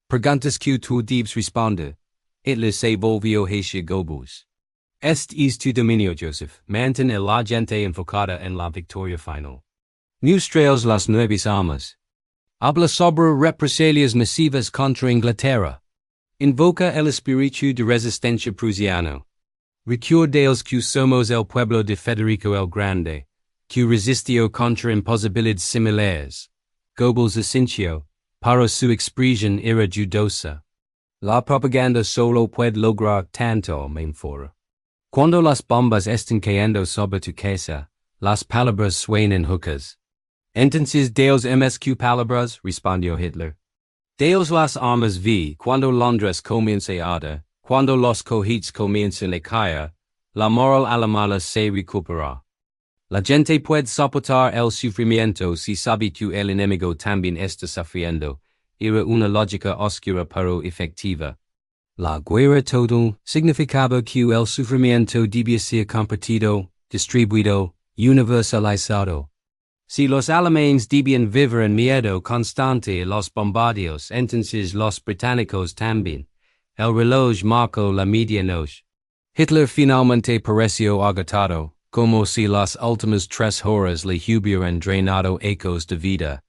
[SPEAKER 1] Preguntas que tú debes responder. Hitler se volvió hacia Goebbels. est tu dominio Joseph, manten el la gente enfocada en la victoria final. News trails las nuevas armas. Habla sobre represalias masivas contra Inglaterra. Invoca el espíritu de resistencia prusiano. Recuerdos que somos el pueblo de Federico el Grande, que resistió contra imposibilidades similares. Goebbels asintió, para su expresión era dudosa. La propaganda solo puede lograr tanto, menfora. Cuando las bombas estén cayendo sobre tu casa, las palabras suenan huecas. Entonces Deus MSQ palabras, respondió Hitler. Deus las armas vi cuando Londres comience a arder, cuando los cohetes comiencen a caer, la moral alemana se recupera. La gente puede soportar el sufrimiento si sabe que el enemigo también está sufriendo. Era una lógica oscura pero efectiva. La guerra total significaba que el sufrimiento debía ser compartido, distribuido, universalizado. Si los alemanes debían vivir en miedo constante a los bombardeos, entonces los británicos también. El reloj marcó la medianoche. Hitler finalmente pareció agotado, como si las últimas 3 horas le hubieran drenado ecos de vida.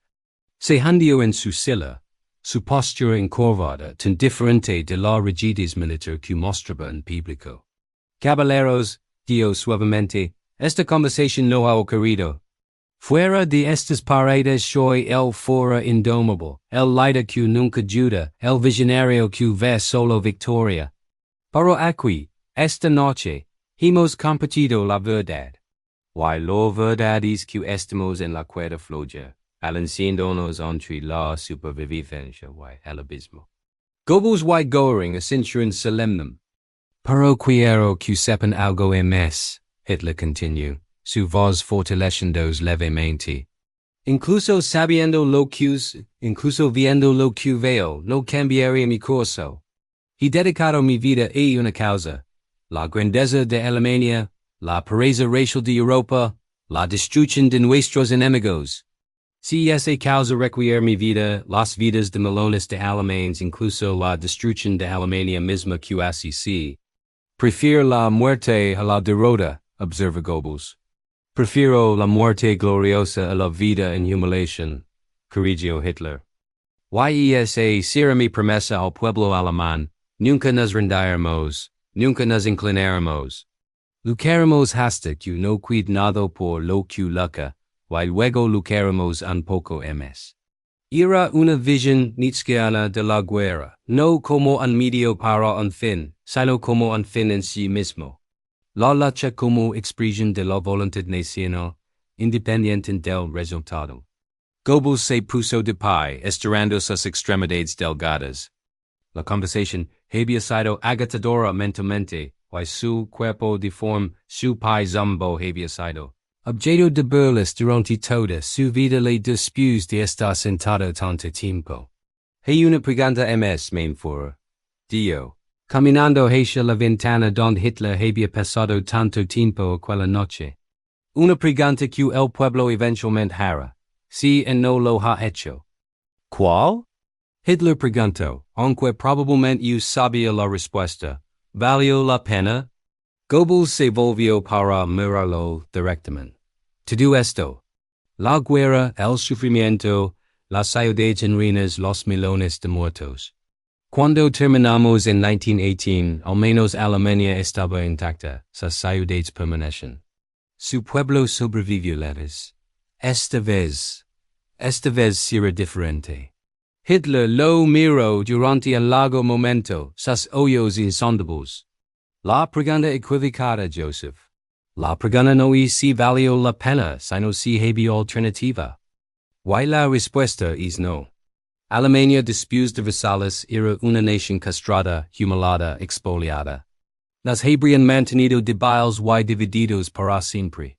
[SPEAKER 1] Se hundió en su silla, su postura encorvada tan diferente de la rigidez militar que mostraba en público. Caballeros, dijo suavemente, esta conversación no ha ocurrido. Fuera de estas paredes soy el foro indomable, el líder que nunca duda, el visionario que ve solo victoria. Pero aquí, esta noche, hemos compartido la verdad. Y la verdad es que estamos en la cuerda floja, balanceándonos entre la supervivencia y el abismo. Goebbels y Goering asintieren solemnem. Pero quiero que sepan algo más, Hitler continuó, su voz fortaleciéndose levemente. Incluso sabiendo incluso viendo lo que veo, no cambiaría mi curso. He dedicado mi vida a una causa. La grandeza de Alemania, la pureza racial de Europa, la destrucción de nuestros enemigos. Si esa causa requiere mi vida, las vidas de millones de alemanes, incluso la destrucción de Alemania misma que así sea. Prefiero la muerte a la derrota, observa Goebbels. Prefiero la muerte gloriosa a la vida en humiliación, corrigió Hitler. Y será mi promesa al pueblo alemán, nunca nos rendiremos. Nunca nos inclinaremos. Lucharemos hasta que no quede nada por lo que lucha, y luego lucharemos un poco más. Era una visión nietzscheana de la guerra, no como un medio para un fin, sino como un fin en sí mismo. La lucha como expresión de la voluntad nacional, independiente del resultado. Goebbels se puso de pie, estirando sus extremidades delgadas. La conversación había sido agotadora mentalmente, y su cuerpo deforme, su pie zumbo había sido objeto de burlas durante toda su vida después de estar sentado tanto tiempo. Hay una pregunta más, menfora. Dio. Caminando hacia la ventana donde Hitler había pasado tanto tiempo aquella noche. Una pregunta que el pueblo eventualmente hará. Si no lo ha hecho. ¿Cuál? Hitler preguntó, aunque probablemente yo sabía la respuesta. ¿Valió la pena? Goebbels se volvió para mirarlo directamente. Todo esto. La guerra, el sufrimiento, las ciudades en ruinas, los millones de muertos. Cuando terminamos en 1918, al menos Alemania estaba intacta, sus ciudades permanecen. Su pueblo sobrevivió leves. Esta vez será diferente. Hitler lo miró durante un largo momento, sus ojos insondables. La pregunta equivocada, Joseph. La pregunta no es si valió la pena, sino si había alternativa. Y la respuesta es no. Alemania después de Versalles era una nación castrada, humillada, expoliada. Nos habrían mantenido débiles y divididos para siempre.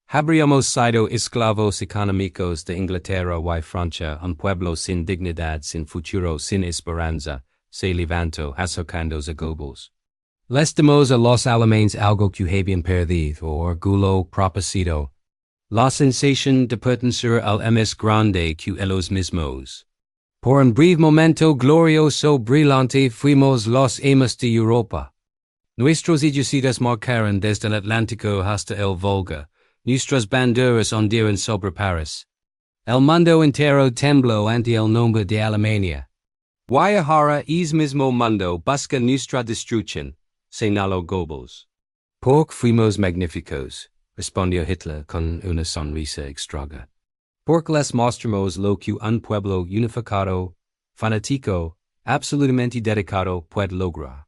[SPEAKER 1] Habríamos sido esclavos económicos de Inglaterra y Francia, un pueblo sin dignidad, sin futuro, sin esperanza, se levantó acercándose a Goebbels. Les demos a los alemanes algo que habían perdido, o orgullo propósito. La sensación de pertenecer al más grande que ellos mismos. Por un breve momento glorioso brillante fuimos los amos de Europa. Nuestros ejércitos marcaron desde el Atlántico hasta el Volga, nuestras banderas ondieron sobre Paris. El mundo entero tembló ante el nombre de Alemania. Y ahora es mismo mundo busca nuestra destrucción, señaló Goebbels. Porque fuimos magníficos, respondió Hitler con una sonrisa extraña. Porque les mostramos lo que un pueblo unificado, fanático, absolutamente dedicado puede lograr.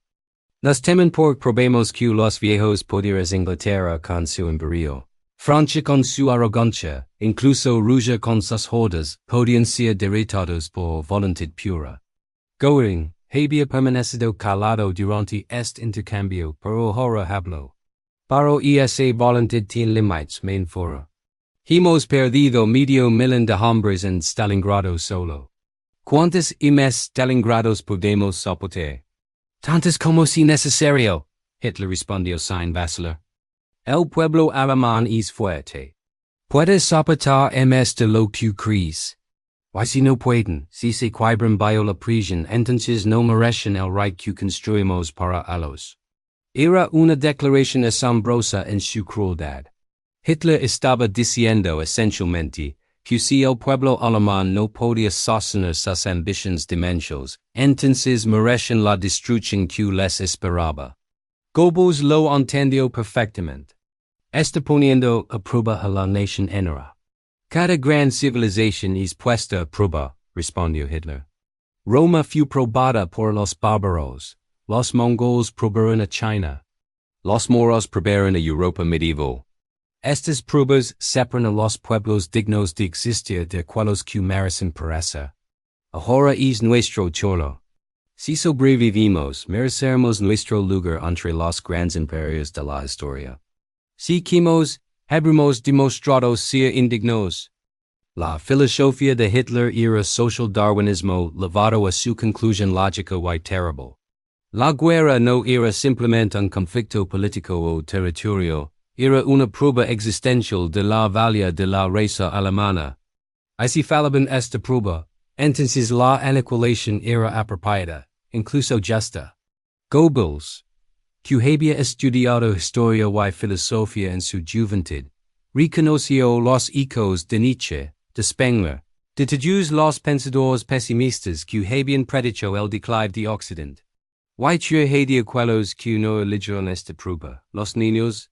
[SPEAKER 1] Nos temen porque probemos que los viejos poderes Inglaterra con su imperio, Francia con su arrogancia, incluso Rusia con sus hordas, podían ser derrotados por voluntad pura. Goering había permanecido calado durante este intercambio, pero ahora habló. Pero esa voluntad tiene límites, main fora. Hemos perdido medio millón de hombres en Stalingrado solo. ¿Cuántos más Stalingrados podemos soportar? Tantos como si necesario, Hitler respondió sin vacilar. El pueblo alemán es fuerte. Puede soportar más de lo que crees. Y si no pueden, si se quiebran bajo la presión, entonces no merecen el Reich que construimos para ellos. Era una declaración asombrosa en su crueldad. Hitler estaba diciendo esencialmente que si el pueblo alemán no podía sostener sus ambiciones demenciales, entonces merecen la destrucción que les esperaba. Goebbels lo entendió perfectamente. Está poniendo a prueba a la nación entera. Cada gran civilización es puesta a prueba, respondió Hitler. Roma fue probada por los bárbaros, los mongols probaron a China, los moros probaron a Europa medieval. Estas pruebas separan a los pueblos dignos de existir de aquellos que merecen pereza. Ahora es nuestro turno. Si sobrevivimos, mereceremos nuestro lugar entre los grandes imperios de la historia. Si quimos, habremos demostrado ser indignos. La filosofía de Hitler era social darwinismo llevado a su conclusión lógica y terrible. La guerra no era simplemente un conflicto político o territorial, era una prueba existencial de la valía de la raza alemana. Y si fallaban esta prueba, entonces la aniquilación era apropiada, incluso justa. Goebbels, que había estudiado historia y filosofía en su juventud, reconoció los ecos de Nietzsche, de Spengler, de todos los pensadores pesimistas que habían predicho el declive de Occidente. Y de aquellos que no eligieron esta prueba, los niños,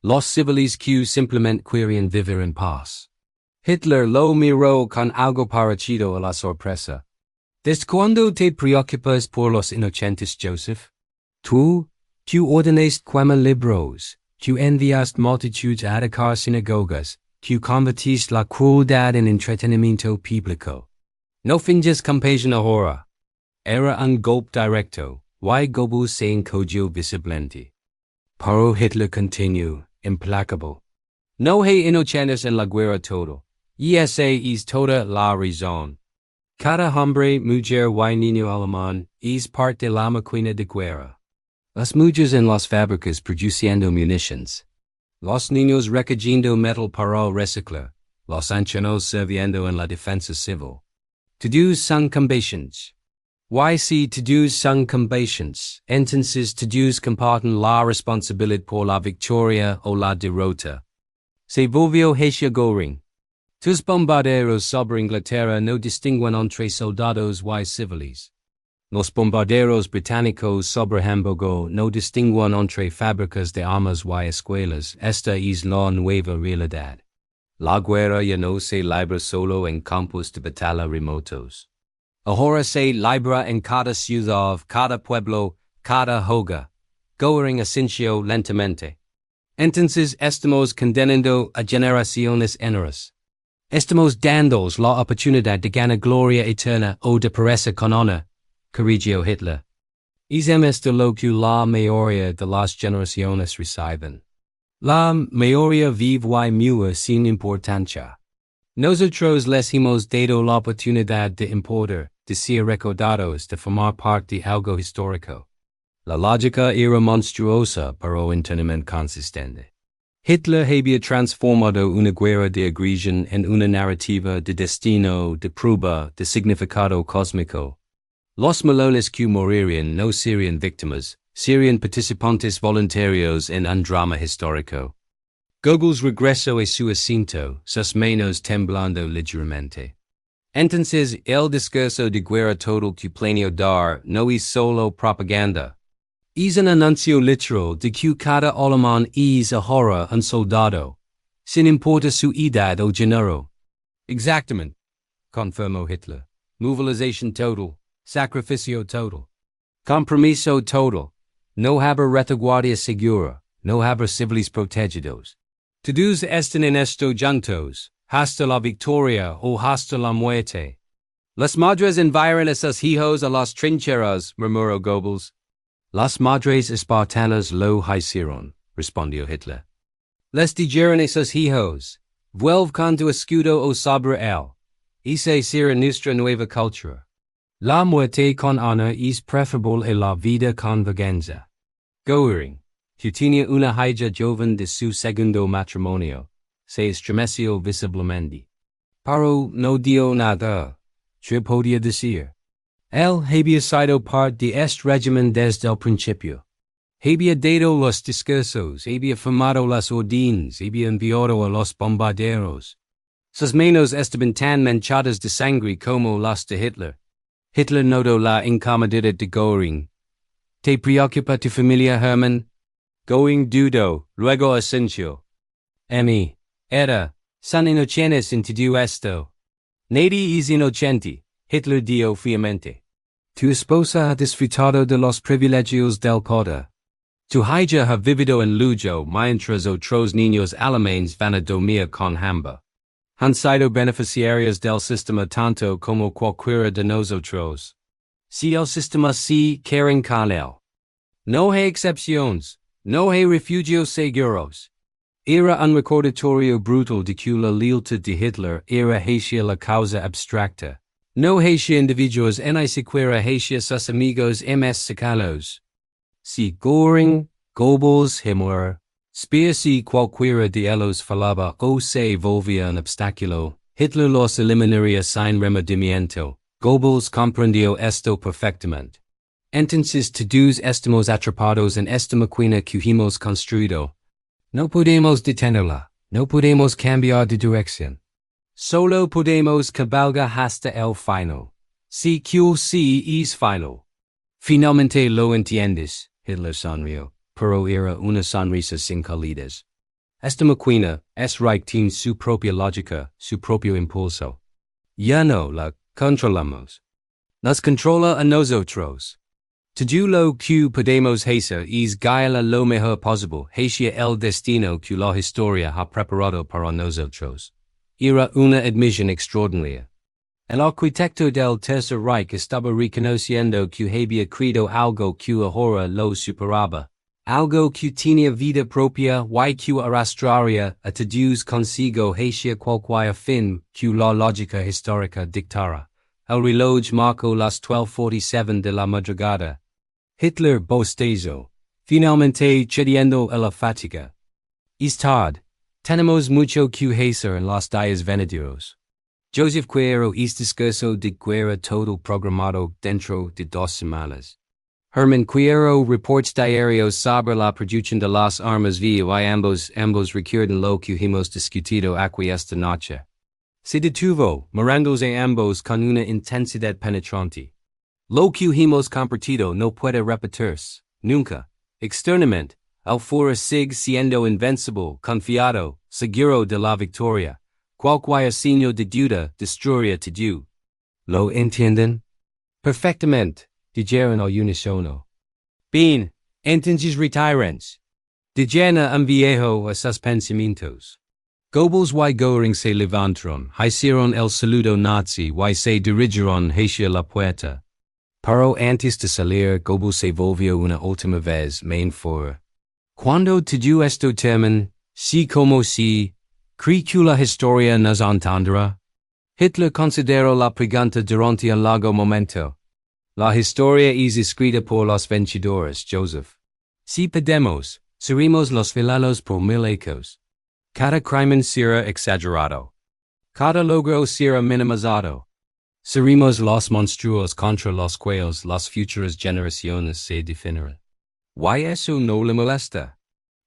[SPEAKER 1] los civiles que simplemente querían vivir en paz. Hitler lo miró con algo parecido a la sorpresa. ¿Desde cuándo te preocupas por los inocentes, Joseph? Tú ordenaste quemar libros, tú enviaste multitudes a atacar sinagogas, tú convertiste la crueldad en entretenimiento público. No finges compasión ahora. Era un golpe directo, y Goebbels se encogió visiblemente. Pero Hitler continuó, implacable. No hay inocentes en la guerra todo. Esa es toda la razón. Cada hombre, mujer y niño alemán es parte de la máquina de guerra. Las mujeres en las fábricas produciendo municiones. Los niños recogiendo metal para reciclar. Los ancianos sirviendo en la defensa civil. Todos son combatientes. Y si todos son combatientes, entonces todos comparten la responsabilidad por la victoria o la derrota. Se volvió hacia Goering. Tus bombarderos sobre Inglaterra no distinguen entre soldados y civiles. Los bombarderos británicos sobre Hamburgo no distinguen entre fábricas de armas y escuelas. Esta es la nueva realidad. La guerra ya no se libra solo en campos de batalla remotos. Ahora se libra en cada ciudad, cada pueblo, cada hogar. Goering asintió lentamente. Entonces estamos condenando a generaciones enteras. Estamos dándoles la oportunidad de ganar gloria eterna o de perecer con honor, corrigió Hitler. Es esto lo que la mayoría de las generaciones reciben. La mayoría vive y muere sin importancia. Nosotros les hemos dado la oportunidad de importar, de ser recordados, de formar parte de algo histórico. La lógica era monstruosa, pero internamente consistente. Hitler había transformado una guerra de agresión en una narrativa de destino, de prueba, de significado cósmico. Los melones que morirían no serían víctimas, Serian participantes voluntarios en un drama histórico. Goebbels regresó a su asiento, sus manos temblando ligeramente. Entonces, el discurso de guerra todo que planeo dar no es solo propaganda. Es un anuncio literal de que cada alemán es ahora un soldado, sin importar su edad o género. Exactamente, confirmó Hitler. Movilización total, sacrificio total, compromiso total, no haber retaguardia segura, no haber civiles protegidos. Todos están en esto juntos, hasta la victoria o hasta la muerte. Las madres enviaron a sus hijos a las trincheras, murmuró Goebbels. Las madres espartanas lo hicieron, respondió Hitler. Les dijeron a sus hijos, vuelve con tu escudo o sobre él. Esa será nuestra nueva cultura. La muerte con honor es preferable a la vida con venganza. Goering, que tenía una hija joven de su segundo matrimonio, se estremeció visiblemente. Pero no dio nada. ¿Qué podía decir? Él había sido parte de este régimen desde el principio. Había dado los discursos, había firmado las órdenes, había enviado a los bombarderos. Sus manos estaban tan manchadas de sangre como las de Hitler. Hitler notó la incomodidad de Goering. ¿Te preocupa tu familia, Hermann? Goering dudó, luego asintió. Son inocentes en todo esto. Nadie es inocente, Hitler dijo fríamente. Tu esposa ha disfrutado de los privilegios del poder. Tu hija ha vivido en lujo mientras otros niños alemanes van a dormir con hambre. Han sido beneficiarios del sistema tanto como cualquiera de nosotros. Si el sistema se quieren con él. No hay excepciones, no hay refugios seguros. Era un recordatorio brutal de que la lealtad de Hitler era hacia la causa abstracta. No hacia individuos ni siquiera hacia sus amigos más cercanos. Si Goering, Goebbels, Himmler, Speer si cualquiera de ellos falaba o se volvía un obstáculo, Hitler los eliminaría sin remordimiento. Goebbels comprendió esto perfectamente. Entonces todos estamos atrapados en esta máquina que hemos construido. No podemos detenerla, no podemos cambiar de dirección. Solo podemos cabalgar hasta el final. Si que sí es final. Finalmente lo entiendes, Hitler sonrió, pero era una sonrisa sin cálidas. Esta máquina, es Reich tiene su propia lógica, su propio impulso. Ya no la controlamos. Nos controla a nosotros. Todo lo que podemos hacer es guiarla lo mejor posible hacia el destino que la historia ha preparado para nosotros. Era una admisión extraordinaria. El arquitecto del Tercer Reich estaba reconociendo que había creado algo que ahora lo superaba. Algo que tenía vida propia y que arrastraría a todos consigo hacia cualquier fin que la lógica histórica dictara. El reloj marcó las 12:47 de la madrugada. Hitler bostezó, finalmente cediendo a la fatiga. Es tarde. Tenemos mucho que hacer en los días venideros. Joseph Quiero es discurso de guerra todo programado dentro de 2 semanas. Hermann Quiero reports diarios sobre la producción de las armas vía y ambos recuerdan lo que hemos discutido aquí esta noche. Se detuvo, mirándose ambos con una intensidad penetrante. Lo que hemos compartido no puede repetirse, nunca, externamente. El fuera sigue siendo invencible, confiado, seguro de la victoria. Cualquier signo de duda destruirá todo. ¿Lo entienden? Perfectamente, dijeron al unísono. Bien, entonces retirense. Dijeron un viejo a sus pensamientos. Goebbels y Goering se levantaron, hicieron el saludo nazi y se dirigieron hacia la puerta. Pero antes de salir, Goebbels se volvió una última vez main fuera. Cuando todo esto termine, si como si, ¿cree que la historia nos entenderá? Hitler consideró la pregunta durante un largo momento. La historia es escrita por los vencedores, Joseph. Si podemos, seremos los villanos por 1000 ecos. Cada crimen será exagerado. Cada logro será minimizado. Seremos los monstruos contra los cuales las futuras generaciones se definirán. Y eso no le molesta.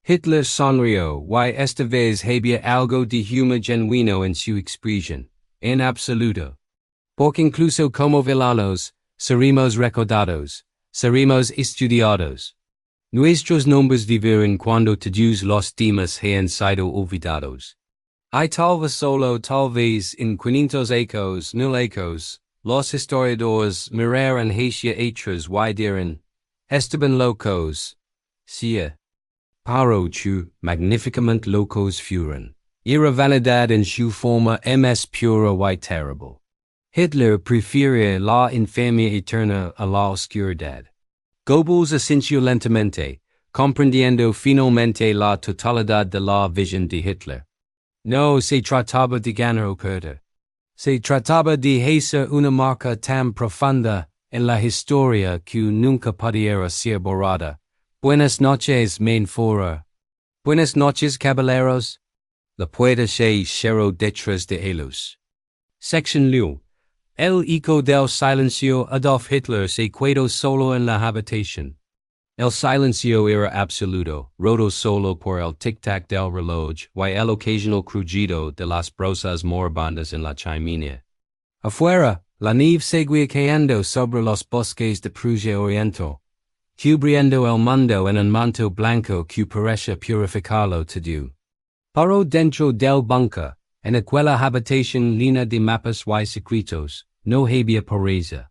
[SPEAKER 1] Hitler sonrió, y esta vez había algo de humor genuino en su expresión, en absoluto. Porque incluso como villanos, seremos recordados, seremos estudiados. Nuestros nombres vivieron cuando todos los demás hayan sido olvidados. Y tal vez solo tal vez en 500 ecos, 1000 ecos, los historiadores mirarán hacia atrás y dirán, estaban locos. Sí. Pero chu magnificamente locos fueron. Era vanidad en su forma más pura y terrible. Hitler prefería la infamia eterna a la oscuridad. Goebbels asintió lentamente, comprendiendo finalmente la totalidad de la visión de Hitler. No se trataba de ganar o perder. Se trataba de hacer una marca tan profunda en la historia que nunca pudiera ser borrada. Buenas noches, main fora. Buenas noches, caballeros. La puerta se cerró detrás de ellos. Section Liu. El eco del silencio. Adolf Hitler se quedó solo en la habitación. El silencio era absoluto, roto solo por el tic-tac del reloj y el ocasional crujido de las brasas moribundas en la chimenea. Afuera, la nieve seguía cayendo sobre los bosques de Prusia Oriental, cubriendo el mundo en un manto blanco que parecía purificarlo todo. Pero dentro del bunker, en aquella habitación llena de mapas y secretos, no había pureza.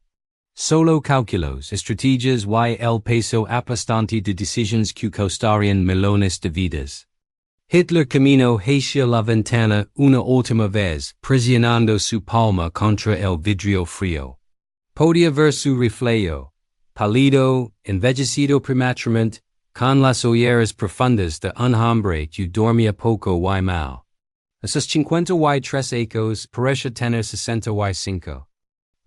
[SPEAKER 1] Solo cálculos, estrategias y el peso aplastante de decisiones que costarían millones de vidas. Hitler caminó hacia la ventana una última vez, presionando su palma contra el vidrio frío. Podía ver su reflejo, pálido, envejecido prematuramente, con las ojeras profundas de un hombre que dormía poco y mal. A sus 53 ecos parecía tener 65.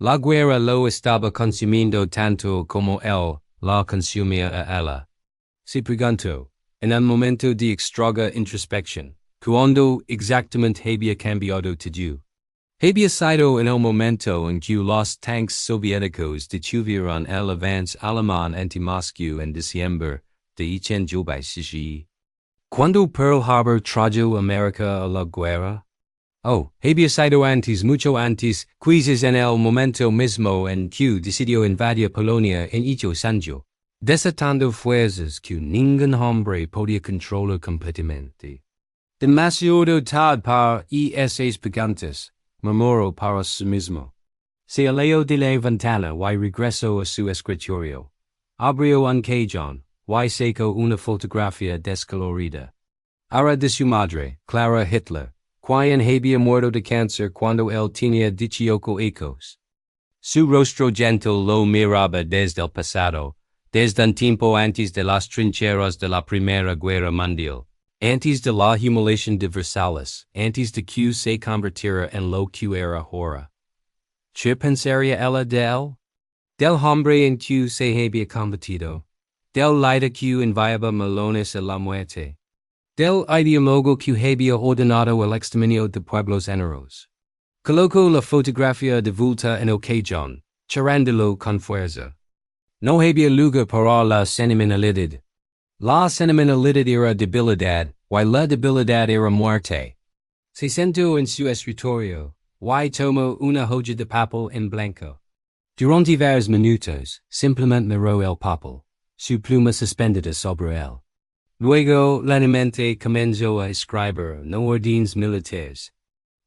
[SPEAKER 1] La guerra lo estaba consumiendo tanto como él la consumía a ella. Se preguntó, en un momento de extraña introspección, cuando exactamente había cambiado todo. Había sido en el momento en que los tanques soviéticos detuvieron el avance alemán ante Moscú en diciembre de 1918. Cuando Pearl Harbor trajo América a la guerra. Oh, había sido antes, mucho antes, quizás en el momento mismo en que decidió invadir Polonia en Ito Sanjo, desatando fuerzas que ningún hombre podía controlar completamente. Demasiado tarde para esas preguntas, murmuró para sí mismo. Se alejó de la ventana y regresó a su escritorio. Abrió un cajón y sacó una fotografía descolorida. Era de su madre, Clara Hitler, quien había muerto de cáncer cuando él tenía 18 años. Su rostro gentil lo miraba desde el pasado, desde un tiempo antes de las trincheras de la Primera Guerra Mundial, antes de la humiliación de Versalles, antes de que se convirtiera en lo que era ahora. ¿Qué pensaría ella de él? Del hombre en que se había convertido, del líder que enviaba melones a la muerte, del ideólogo que había ordenado el exterminio de pueblos enteros. Colocó la fotografía de vuelta en el cajón, cerrándolo con fuerza. No había lugar para la sentimentalidad. La sentimentalidad era debilidad, y la debilidad era muerte. Se sentó en su escritorio, y tomó una hoja de papel en blanco. Durante varios minutos, simplemente miró el papel, su pluma suspendida sobre él. Luego, lentamente comenzó a escribir no órdenes militares,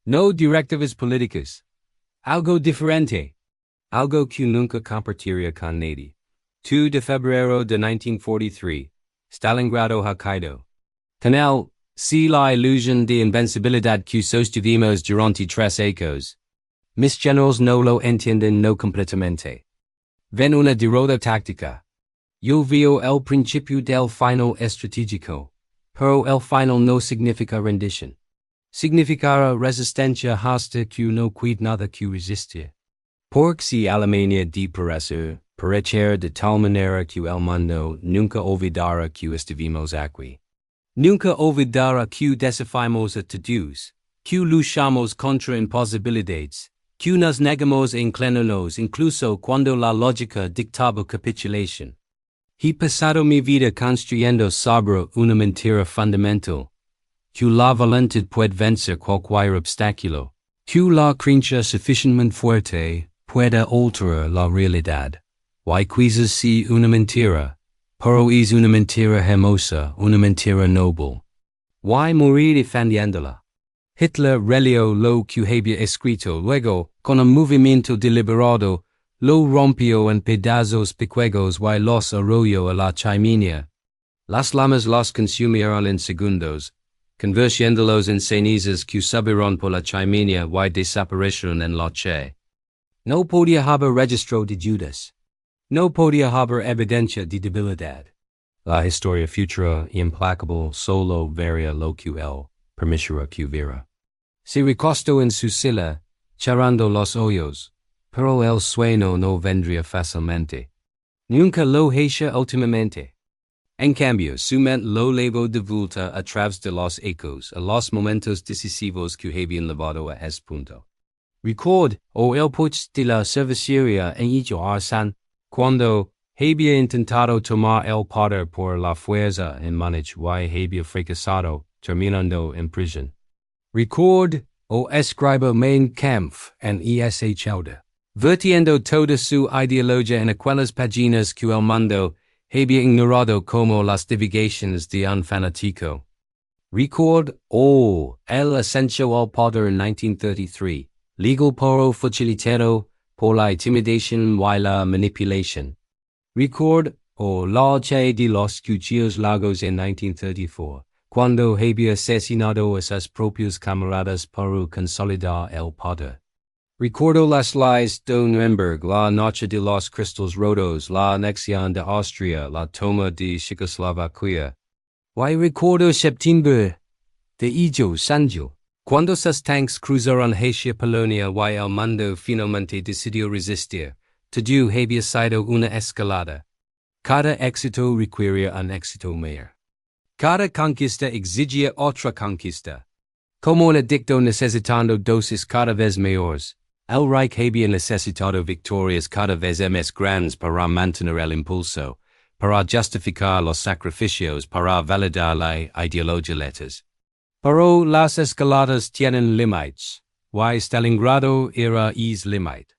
[SPEAKER 1] no directivas políticas, algo diferente, algo que nunca compartiría con nadie. 2 de febrero de 1943, Stalingrado Hokkaido. Con él, si la ilusión de invencibilidad que sostuvimos durante 3 años. Mis generals no lo entienden no completamente. Ven una derrota táctica. Yo veo el principio del final estratégico, pero el final no significa rendición. Significará resistencia hasta que no quede nada que resistir. Porque si Alemania de perecer de tal manera que el mundo nunca olvidará que estuvimos aquí. Nunca olvidará que desafiamos a todos, que luchamos contra imposibilidades, que nos negamos a inclinarnos incluso cuando la lógica dictaba capitulación. He pasado mi vida construyendo sobre una mentira fundamental, que la voluntad puede vencer cualquier obstáculo, que la creencia suficientemente fuerte puede alterar la realidad. Y quizás si una mentira, pero es una mentira hermosa, una mentira noble. Y morir defendiéndola. Hitler relió lo que había escrito, luego, con un movimiento deliberado, lo rompió en pedazos pequeños y los arrolló a la chimenea. Las llamas los consumieron en segundos, convirtiéndolos en cenizas que subieron por la chimenea y desaparecieron en la noche. No podía haber registro de Judas. No podía haber evidencia de debilidad. La historia futura implacable solo vería lo que él permitirá que viera. Se recostó en su silla, cerrando los ojos, pero el sueño no vendría fácilmente. Nunca lo hacía últimamente. En cambio, su mente lo llevó de vuelta a través de los ecos a los momentos decisivos que habían llevado a ese punto. Record, el puch de la cervecería en San, cuando había intentado tomar el poder por la fuerza en Múnich y había fracasado, terminando en prisión. Record, escriba mein Kampf en esa chauda. Vertiendo toda su ideología en aquellas páginas que el mundo había ignorado como las divagaciones de un fanático. Record, el ascenso al poder en 1933, legal pero facilitado por la intimidación y la manipulación. Record, la noche de los cuchillos largos en 1934, cuando había asesinado a sus propios camaradas para consolidar el poder. Recuerdo las leyes de Nuremberg, la noche de los cristales rotos, la anexión de Austria, la toma de Checoslovaquia. Y recuerdo septiembre de Sanjo, cuando sus tanques cruzaron hacia Polonia y el mundo finalmente decidió resistir. Todo había sido una escalada. Cada éxito requería un éxito mayor. Cada conquista exigía otra conquista. Como un adicto necesitando dosis cada vez mayores, el Reich había necesitado victorias cada vez más grandes para mantener el impulso, para justificar los sacrificios, para validar la ideología. Pero las escaladas tienen límites, y Stalingrado era ese límite.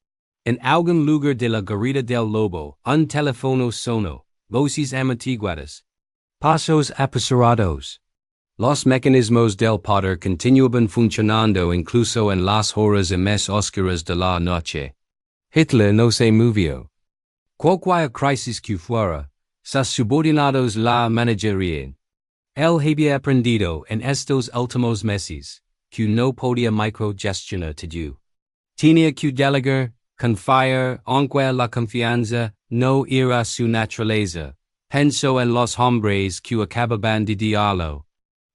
[SPEAKER 1] En algún lugar de la Guarida del Lobo, un teléfono sonó, voces amortiguadas, pasos apresurados. Los mecanismos del poder continuaban funcionando incluso en las horas más oscuras de la noche. Hitler no se movió. Cualquier crisis que fuera, sus subordinados la manejarían. Él había aprendido en estos últimos meses que no podía microgestionar todo. Tenía que delegar, confiar, aunque la confianza no era su naturaleza. Pensó en los hombres que acababan de diablo.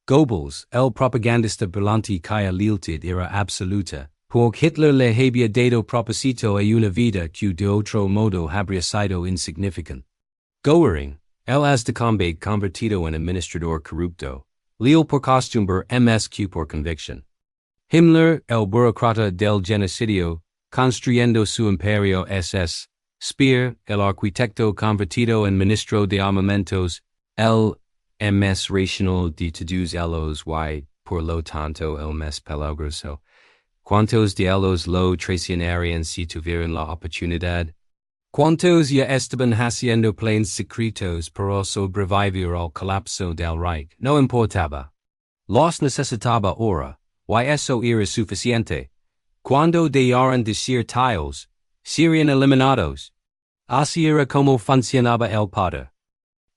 [SPEAKER 1] Goebbels, el propagandista brillante cuya lealtad era absoluta, porque Hitler le había dado propósito a una vida que de otro modo habría sido insignificante. Goering, el as de combat convertido en administrador corrupto, leal por costumbre más que por convicción. Himmler, el burócrata del genocidio, construyendo su imperio SS. Speer, el arquitecto convertido en ministro de armamentos, el más racional de todos ellos y, por lo tanto, el más peligroso. ¿Cuántos de ellos lo traicionarían si tuvieran la oportunidad? ¿Cuántos ya estaban haciendo planes secretos para sobrevivir al colapso del Reich? No importaba. Los necesitaba ahora, y eso era suficiente. Cuando dejaron de ser tiles, serían eliminados. Así era como funcionaba el poder.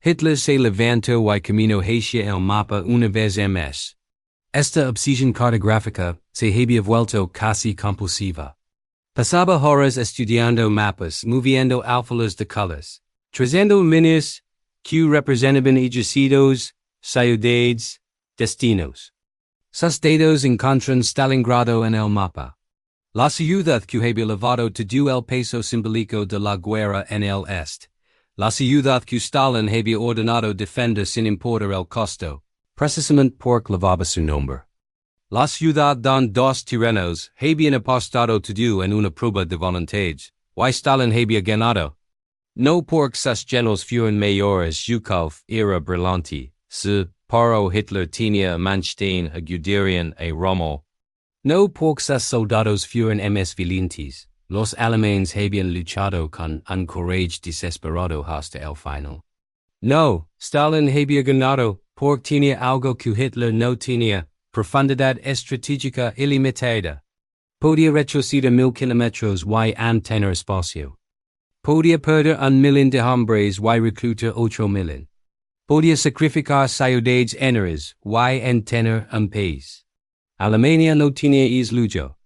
[SPEAKER 1] Hitler se levantó y caminó hacia el mapa una vez más. Esta obsesión cartográfica se había vuelto casi compulsiva. Pasaba horas estudiando mapas, moviendo alfábetos de colores, trazando líneas que representaban ejercicios, ciudades, destinos. Sus dedos encontraron Stalingrado en el mapa. La ciudad que había llevado todo el peso simbólico de la guerra en el este. La ciudad que Stalin había ordenado defender sin importar el costo, precisamente porque llevaba su nombre. La ciudad donde dos tiranos habían apostado todo en una prueba de voluntad, y Stalin había ganado. No por sus generals fueron mayores Zhukov era brillanti, su paro Hitler tenía Manstein a Guderian a Rommel. No por sus soldados fueron ms valientes, los alemanes habían luchado con un coraje desesperado hasta el final. No, Stalin había ganado, porque tenía algo que Hitler no tenía, profundidad estratégica ilimitada. Podía retroceder 1000 kilómetros y tener espacio. Podía perder 1,000,000 de hombres y reclutar 8,000,000. Podía sacrificar ciudades enteras y tener un país. Alemania no tenía islujo.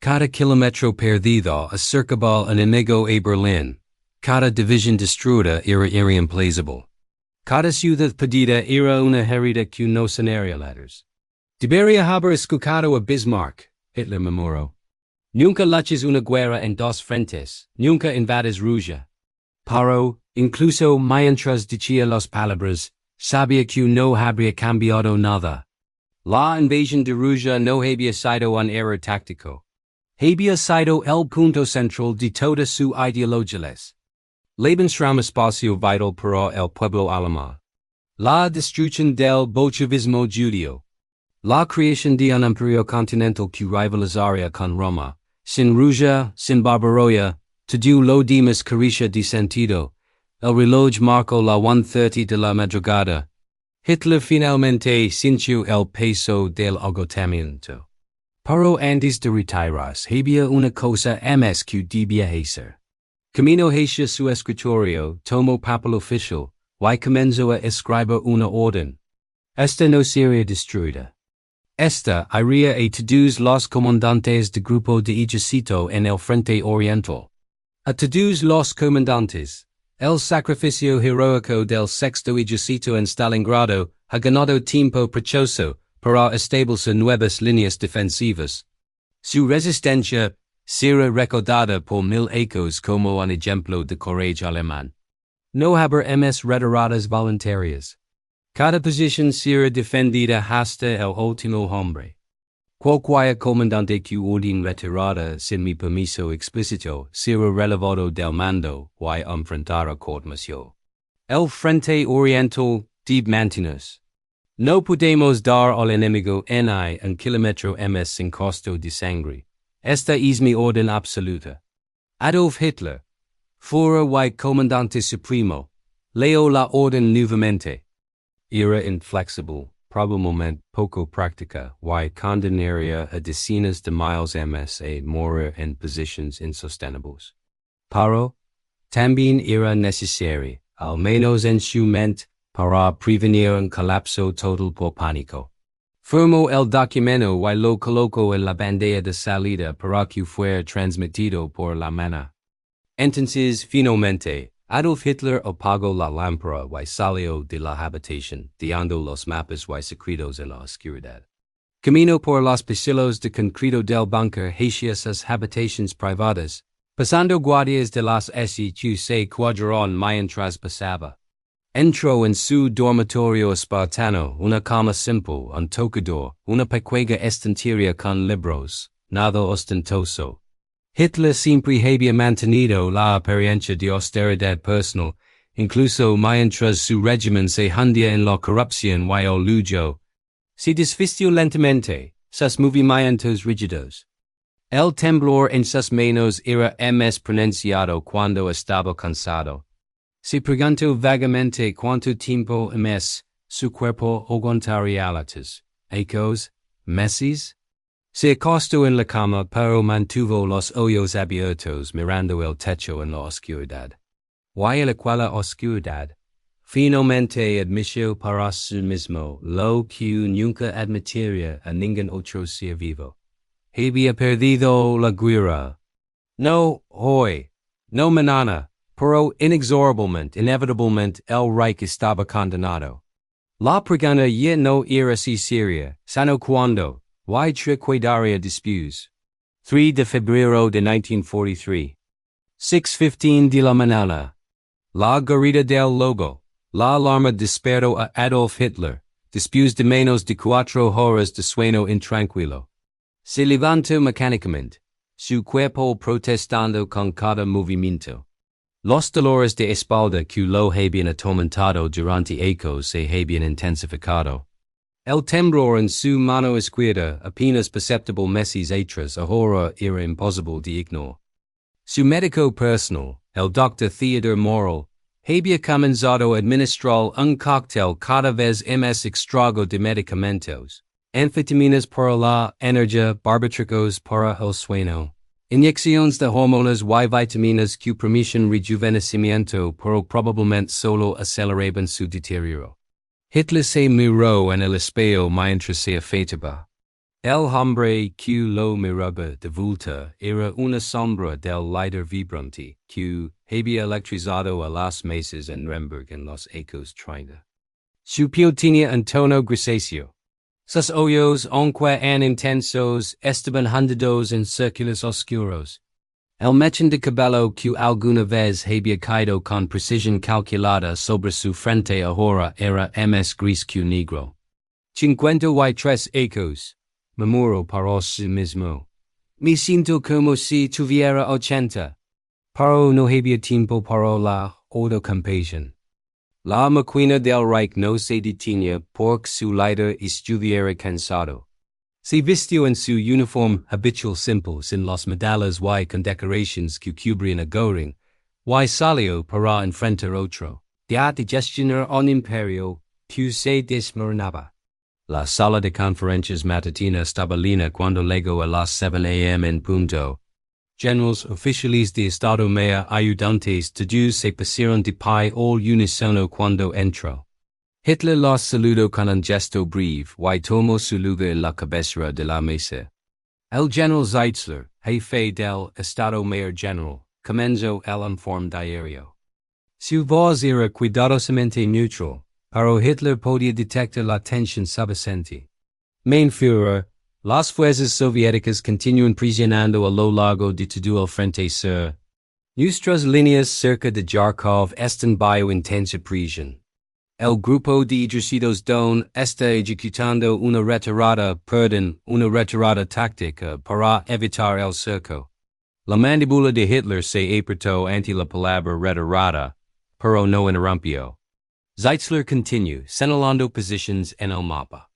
[SPEAKER 1] Cada kilómetro perdido acercaba al enemigo a Berlín. Cada división destruida era irreemplazable. Cada ciudad perdida era una herida que no sanaría ladders. Debería haber escuchado a Bismarck, Hitler murmuró. Nunca luches una guerra en dos frentes, nunca invades Rusia. Pero, incluso mientras decía las palabras, sabía que no habría cambiado nada. La invasión de Rusia no había sido un error táctico. Había sido el punto central de toda su ideología. Lebensraum espacio vital para el pueblo alemán. La destrucción del bolchevismo judío. La creación de un imperio continental que rivalizaría con Roma. Sin Rusia, sin Barbarossa, todo lo demás carecía de sentido. El reloj marcó la 1:30 de la madrugada. Hitler finalmente sintió el peso del agotamiento. Pero antes de retirarse había una cosa más que debía hacer. Camino hacia su escritorio, tomó papel oficial, y comenzó a escribir una orden. Esta no sería destruida. Esta iría a todos los comandantes de grupo de ejército en el frente oriental. A todos los comandantes, el sacrificio heroico del sexto ejército en Stalingrado ha ganado tiempo precioso para establecer nuevas líneas defensivas. Su resistencia será recordada por 1000 ecos como un ejemplo de coraje alemán. No haber ms retiradas voluntarias. Cada posición será defendida hasta el último hombre. Cualquier comandante que ordene retirada sin mi permiso explícito será relevado del mando y enfrentará cortmacio. El frente oriental debe mantenerse. No podemos dar al enemigo ni un kilómetro ms sin costo de sangre. Esta es mi orden absoluta. Adolf Hitler, fuera y comandante supremo, leo la orden nuevamente. Era inflexible, probablemente poco práctica, y condenaría a decenas de miles ms a morir en posiciones insostenibles. Pero, también era necesario, al menos en su mente, para prevenir un colapso total por pánico. Firmó el documento y lo colocó en la bandeja de salida para que fuera transmitido por la mano. Entonces, finalmente, Adolf Hitler apagó la lámpara y salió de la habitación, dejando los mapas y secretos en la oscuridad. Camino por los pasillos de concreto del búnker hacia sus habitaciones privadas, pasando guardias de las SEQ cuadraron mientras pasaba. Entró en su dormitorio espartano, una cama simple, un tocador, una pequeña estantería con libros, nada ostentoso. Hitler siempre había mantenido la apariencia de austeridad personal, incluso mientras su régimen se hundía en la corrupción y el lujo. Se desvistió lentamente, sus movimientos rígidos. El temblor en sus manos era más pronunciado cuando estaba cansado. Se preguntó vagamente cuánto tiempo más su cuerpo aguantaría latas, ecos, meses. Se acostó en la cama pero mantuvo los ojos abiertos mirando el techo en la oscuridad. Y en aquella oscuridad, finalmente admitió para sí mismo lo que nunca admitiría a ningún otro ser vivo. Había perdido la guerra. No hoy, no mañana, pero inexorablemente, inevitablemente el Reich estaba condenado. La pregunta ya no era si seria, sino cuándo. Y quedaría después. 3 de febrero de 1943. 6:15 de la mañana. La Guarida del Lobo. La alarma despertó a Adolf Hitler, después de menos de 4 horas de sueño intranquilo. Se levantó mecánicamente, su cuerpo protestando con cada movimiento. Los dolores de espalda que lo habían atormentado durante ecos se habían intensificado. El temblor en su mano izquierda, apenas perceptible meses atrás, ahora era imposible de ignorar. Su médico personal, el Dr. Theodore Morel, había comenzado a administrar un cóctel cada vez más extraño de medicamentos, anfetaminas para la energía, barbitúricos para el sueño, inyecciones de hormonas y vitaminas que permiten rejuvenecimiento, pero probablemente solo aceleraban su deterioro. Hitler se miró en el espejo mientras se afeitaba. El hombre que lo miraba de vuelta era una sombra del líder vibrante que había electrizado a las mesas en Nuremberg en los ecos 30. Su piel tenía un tono grisáceo. Sus ojos, aunque an intensos, estaban hundidos en círculos oscuros. El mechón de cabello que alguna vez había caído con precisión calculada sobre su frente ahora era más gris que negro. 53 ecos. Murmuró para sí mismo. Me siento como si tuviera 80. Pero no había tiempo para la autocompasión. La máquina del Reich no se detenía porque su líder estuviera cansado. Se vistió en su uniforme habitual simple sin los medallas y condecoraciones que cubrían a Goering, y salió para enfrentar otro. De gestionar un imperio que se desmoronaba. La sala de conferencias matutina estaba llena cuando llegó a las 7 a.m. en punto. Generals, oficiales de Estado Mayor, ayudantes, todos se pusieron de pie al unísono cuando entró. Hitler los saludó con un gesto breve y tomó su lugar en la cabecera de la mesa. El general Zeitzler, jefe del Estado Mayor General, comenzó el informe diario. Su voz era cuidadosamente neutral, pero Hitler podía detectar la tensión subyacente. Mein Führer, las fuerzas soviéticas continúan presionando a lo largo de todo el frente sur. Nuestras líneas cerca de Kharkov están bajo intensa presión. El grupo de ejercicios Don está ejecutando una retirada táctica para evitar el cerco. La mandíbula de Hitler se apretó ante la palabra retirada, pero no interrumpió. Zeitzler continuó, señalando posiciones en el mapa.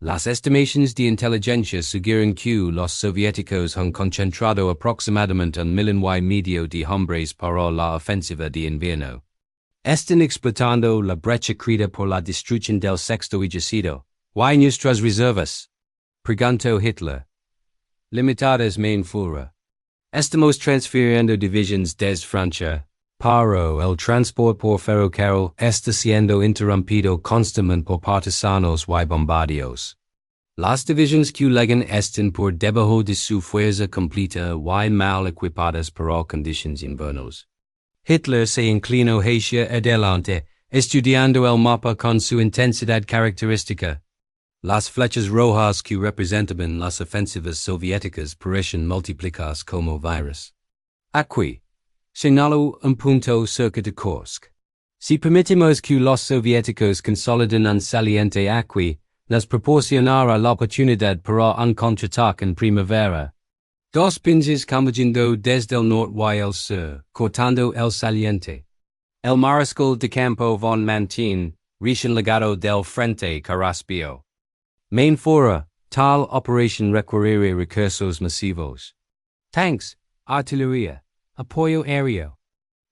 [SPEAKER 1] Las estimaciones de inteligencia sugieren que los soviéticos han concentrado aproximadamente 1,500,000 de hombres para la ofensiva de invierno. Están explotando la brecha creada por la destrucción del sexto ejército. ¿Y nuestras reservas? Preguntó Hitler. Limitadas, mein Führer. Estamos transfiriendo divisiones desde Francia. Pero el transporte por ferrocarril está siendo interrumpido constantemente por partisanos y bombardeos. Las divisiones que llegan están por debajo de su fuerza completa y mal equipadas para condiciones inviernos. Hitler se inclinó hacia adelante, estudiando el mapa con su intensidad característica. Las flechas rojas que representaban las ofensivas soviéticas parecen multiplicarse como virus. Aquí señaló un punto cerca de Kursk. Si permitimos que los soviéticos consoliden un saliente aquí, nos proporcionará la oportunidad para un contraataque en primavera. Dos pinzas convergiendo desde el norte y el sur, cortando el saliente. El mariscal de campo von Mantin, recién llegado del frente Carraspeio. Mein Führer, tal operación requeriría recursos masivos. Tanks, artillería, apoyo aéreo.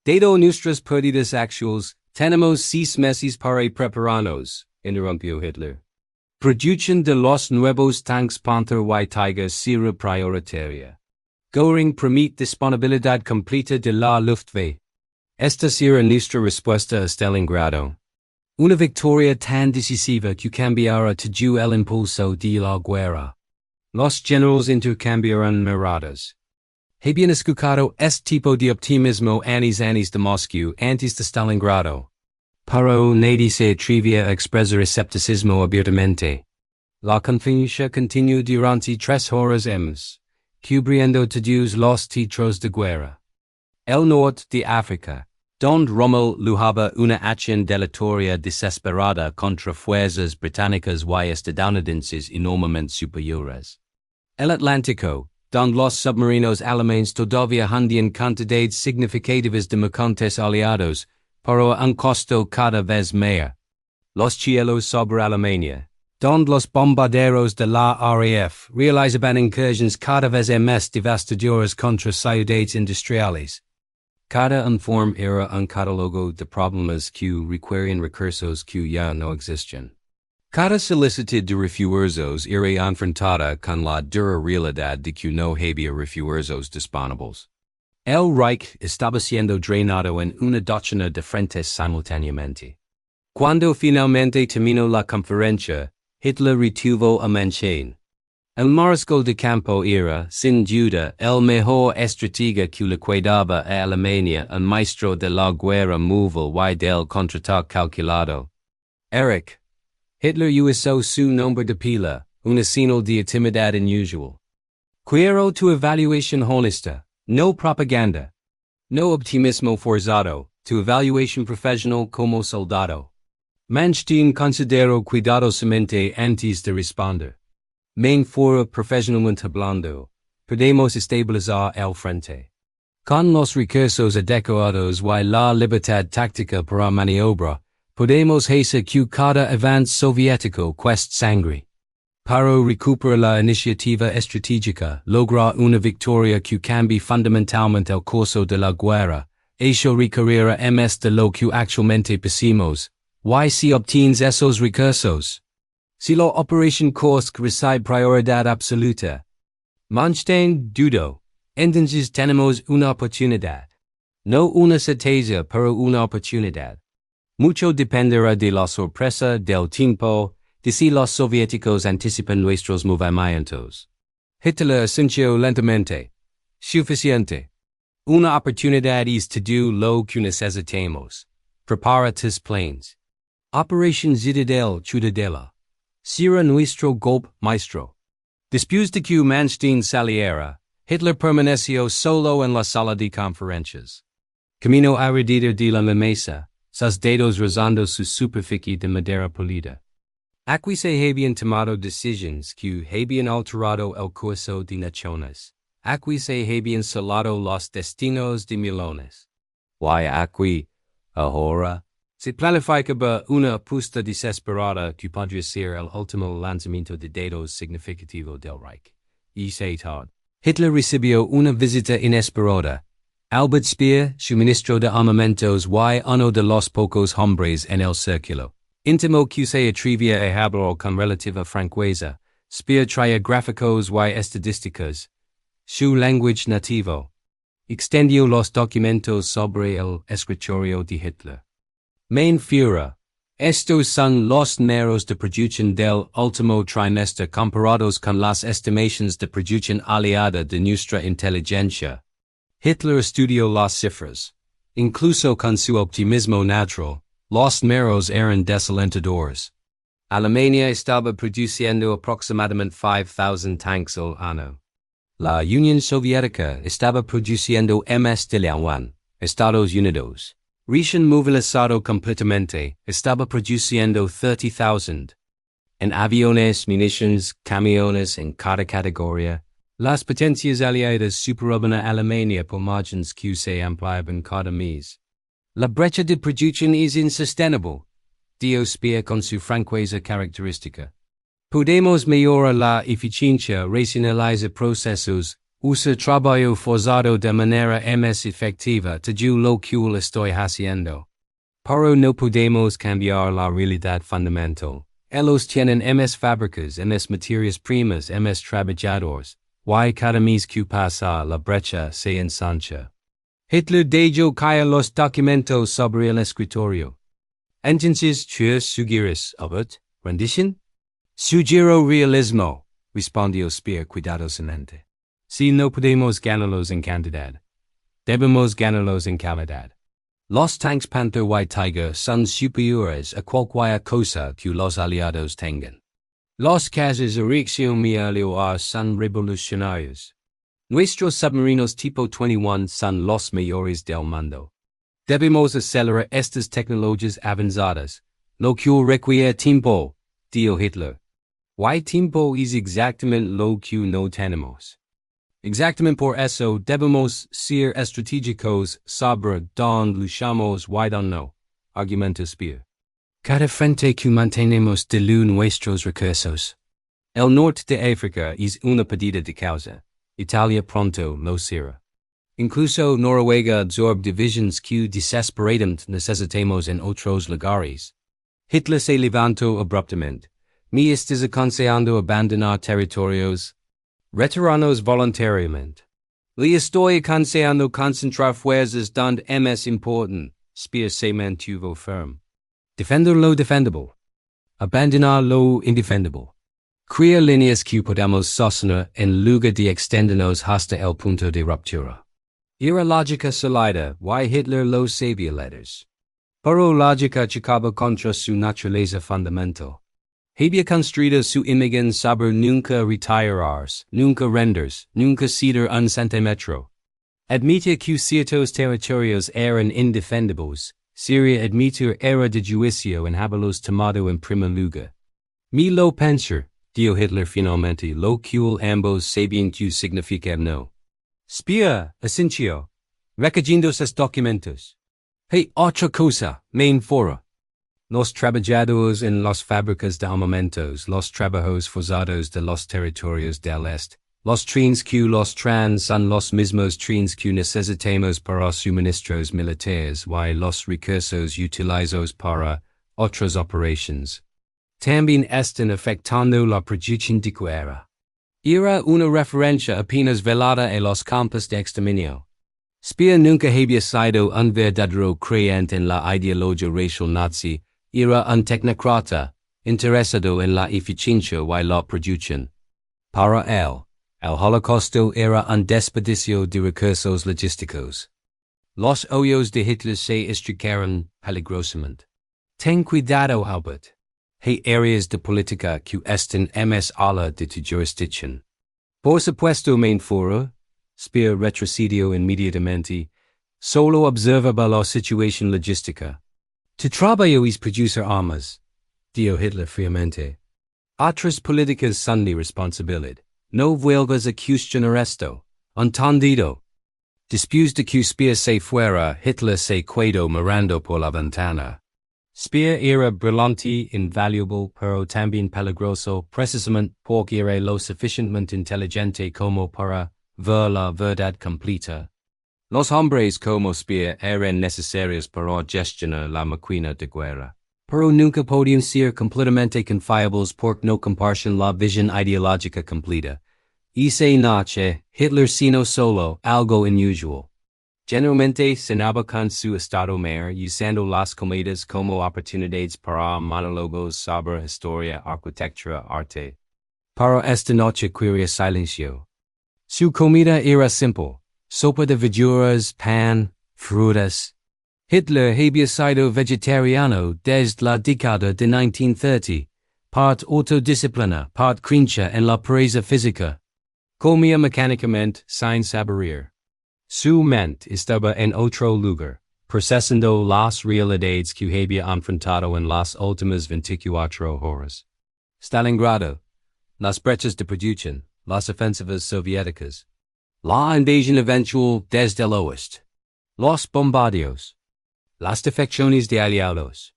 [SPEAKER 1] Dado nuestras pérdidas actuales, tenemos 6 meses para prepararnos, interrumpió Hitler. Producción de los nuevos tanks Panther y Tiger será prioritaria. Goering permite disponibilidad completa de la Luftwaffe. Esta será nuestra respuesta a Stalingrado. Una victoria tan decisiva que cambiará todo el impulso de la guerra. Los generales intercambiarán miradas. Habían escuchado este tipo de optimismo antes de Moscú antes de Stalingrado. Pero nadie se atrevía a expresar escepticismo abiertamente. La conferencia continuó durante 3 horas cubriendo todos los títulos de guerra. El norte de África, donde Rommel luchaba una acción dilatoria desesperada contra fuerzas británicas y estadounidenses enormemente superiores. El Atlántico, Don los submarinos alemanes todavía hundían cantidades significativas de mercantes aliados, pero a un costo cada vez mayor. Los cielos sobre Alemania, donde los bombarderos de la RAF realizaban incursiones cada vez más devastadoras contra ciudades industriales. Cada informe era un catálogo de problemas que requerían recursos que ya no existen. Cada solicitud de refuerzos era enfrentada con la dura realidad de que no había refuerzos disponibles. El Reich estaba siendo drenado en una docena de frentes simultáneamente. Cuando finalmente terminó la conferencia, Hitler retuvo a Manchen. El mariscal de campo era, sin duda, el mejor estratega que le quedaba a Alemania, un maestro de la guerra móvil y del contraataque calculado. Erich. Hitler usó su nombre de pila, una señal de intimidad inusual. Quiero tu evaluación honesta, no propaganda. No optimismo forzado, tu evaluación profesional como soldado. Manstein considero cuidadosamente antes de responder. Main fuera profesionalmente hablando, podemos estabilizar el frente. Con los recursos adecuados y la libertad táctica para maniobra, podemos hacer que cada avance soviético cueste sangre. Para recuperar la iniciativa estratégica, lograr una victoria que cambie fundamentalmente el curso de la guerra, eso requerirá más de lo que actualmente poseemos. Y si obtienes esos recursos? Si la Operación Kursk recibe prioridad absoluta. Manstein dudo. Entonces tenemos una oportunidad. No una certeza, pero una oportunidad. Mucho dependerá de la sorpresa del tiempo, de si los soviéticos anticipan nuestros movimientos. Hitler asintió lentamente. Suficiente. Una oportunidad es todo lo que necesitamos. Prepara tus planes. Operación Ciudadela. Será nuestro golpe maestro. Después de que Manstein saliera, Hitler permaneció solo en la sala de conferencias. Camino alrededor de la mesa, sus dedos rozando su superficie de madera pulida. Aquí se habían tomado decisiones que habían alterado el curso de naciones. Aquí se habían salado los destinos de millones. Y aquí, ahora, se planificaba una apuesta desesperada que podría ser el último lanzamiento de dados significativo del Reich. Y se todo. Hitler recibió una visita inesperada. Albert Speer, su ministro de armamentos y uno de los pocos hombres en el círculo íntimo que se atrevía a hablar con relativa franqueza. Speer traía gráficos y estadísticas. Su lenguaje nativo. Extendió los documentos sobre el escritorio de Hitler. Mein Führer. Estos son los números de producción del último trimestre comparados con las estimaciones de producción aliada de nuestra inteligencia. Hitler estudió las cifras. Incluso con su optimismo natural, los números eran desalentadores. Alemania estaba produciendo aproximadamente 5,000 tanks al año. La Unión Soviética estaba produciendo más de la Estados Unidos. Recién movilizado completamente, estaba produciendo 30,000. En aviones, municiones, camiones en cada categoría, las potencias aliadas superaban a Alemania por margins que se ampliaban cada mes. La brecha de producción es insostenible, dijo Speer con su franqueza característica. Podemos mejorar la eficiencia, racionalizar procesos, usar trabajo forzado de manera más efectiva, todo lo que estoy haciendo. Pero no podemos cambiar la realidad fundamental. Ellos tienen más fábricas, más materias primas, más trabajadores, y cada mes que pasa la brecha se ensancha. Hitler dejó caer los documentos sobre el escritorio. Entonces, ¿tú sugieres, Albert, rendición? Sugiero realismo, respondió Speer cuidadosamente. Si no podemos ganarlos en cantidad, debemos ganarlos en calidad. Los tanks Panther y Tiger son superiores a cualquier cosa que los aliados tengan. Los casos de reacción militar son revolucionarios. Nuestros submarinos tipo 21 son los mejores del mundo. Debemos acelerar estas tecnologías avanzadas, lo que requiere tiempo, dijo Hitler. Y tiempo es exactamente lo que no tenemos. Exactamente por eso debemos ser estratégicos sobre donde luchamos y donde no. Argumento spear. Cada frente que mantenemos de nuestros recursos. El norte de África es una pedida de causa. Italia pronto lo será. Incluso Noruega absorbe divisions que desesperadamente necesitamos en otros lugares. Hitler se levantó abruptamente. Me estás aconsejando abandonar territorios. Retiranos voluntariamente. Le estoy aconsejando concentrar fuerzas donde es important. Spear se mantuvo firme. Defender lo defendable. Abandonar lo indefendible. Crear líneas que podamos sostener en lugar de extendernos hasta el punto de ruptura. Era lógica salida, y Hitler lo sabía letters. Pero lógica chocaba contra su naturaleza fundamental. Había construido su imagen sobre nunca retirarse, nunca rendirse, nunca ceder un centímetro. Admitía que ciertos territorios eran indefendibles, sería admitir era de juicio en haberlos tomado en primer lugar. Me lo pensar, dijo Hitler finalmente, lo cual ambos sabían que significa no. Spia, asincio, recogiendo sus documentos. Hey, otra cosa, main fora. Los trabajadores en las fábricas de armamentos, los trabajos forzados de los territorios del este, los trenes que los trans son los mismos trenes que necesitamos para suministros militares y los recursos utilizados para otras operaciones. También están afectando la producción de guerra. Era una referencia apenas velada a los campos de exterminio. Speer nunca había sido un verdadero creyente en la ideología racial nazi, era un tecnócrata, interesado en la eficiencia y la producción. Para él, el holocausto era un desperdicio de recursos logísticos. Los hoyos de Hitler se estrecharon peligrosamente. Ten cuidado, Albert. Hay áreas de política que están más allá de tu jurisdicción. Por supuesto, main foro, Speer retrocedió inmediatamente, solo observaba la situación logística. Tu trabajo es producir armas, dijo Hitler fríamente. Otras políticas son mi responsabilidad. No vuelvas a cuestionar esto. Entendido. Después de que Speer se fuera, Hitler se quedó mirando por la ventana. Speer era brillante, invaluable, pero también peligroso, precisamente porque era lo suficientemente inteligente como para ver la verdad completa. Los hombres como Speer eran necesarios para gestionar la máquina de guerra, pero nunca podían ser completamente confiables porque no compartían la visión ideológica completa. Esa noche, Hitler cenó solo, algo inusual. Generalmente cenaba con su estado mayor, usando las comidas como oportunidades para monólogos sobre historia, arquitectura, arte. Para esta noche quería silencio. Su comida era simple. Sopa de verduras, pan, frutas. Hitler había sido vegetariano desde la década de 1930, part autodisciplina, part crincha en la presa física. Comía mecánicamente, sin saborear. Su mente estaba en otro lugar, procesando las realidades que había enfrentado en las últimas 24 horas. Stalingrado, las brechas de producción, las ofensivas soviéticas. La invasión eventual desde el oeste. Los bombardeos. Las defecciones de aliados.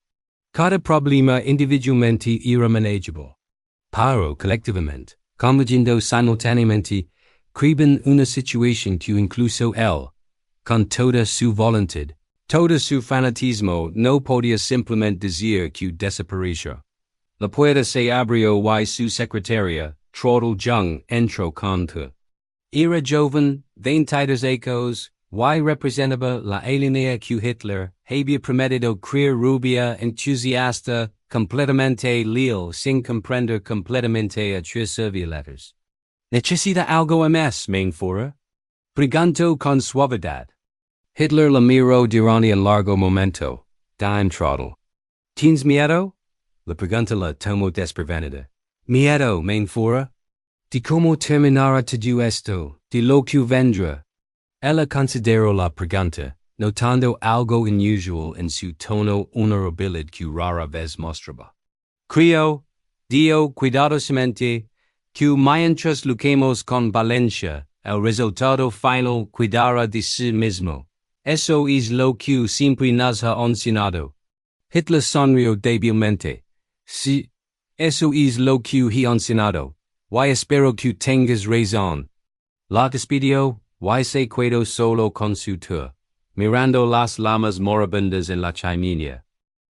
[SPEAKER 1] Cada problema individualmente era manageable. Pero colectivamente, convergiendo simultáneamente, creaban una situación que incluso él, con toda su voluntad, todo su fanatismo, no podía simplemente decir que desapareció. La puerta se abrió y su secretaria, Trottel Jung, entró con tu. Era joven, 22 años, y representaba la alianza que Hitler había prometido crear rubia, entusiasta, completamente leal, sin comprender completamente a tres serviletas. ¿Necesita algo más, main fora? Preguntó con suavidad. Hitler la miró durante un largo momento. Dime Trottel. ¿Tienes miedo? La pregunta la tomó desprevenida. Miedo, main fora? De cómo terminará todo esto, de lo que vendrá. Ella consideró la pregunta, notando algo inusual en su tono honorabilidad que rara vez mostraba. Creo, dijo cuidadosamente, que mientras luchemos con valencia, El resultado final cuidará de sí mismo. Eso es lo que siempre nos ha enseñado. Hitler sonrió débilmente. Sí, eso es lo que he enseñado. Y espero que tengas razón. La despidió, y se quedó solo con su tour, mirando las llamas moribundas en la chimenea.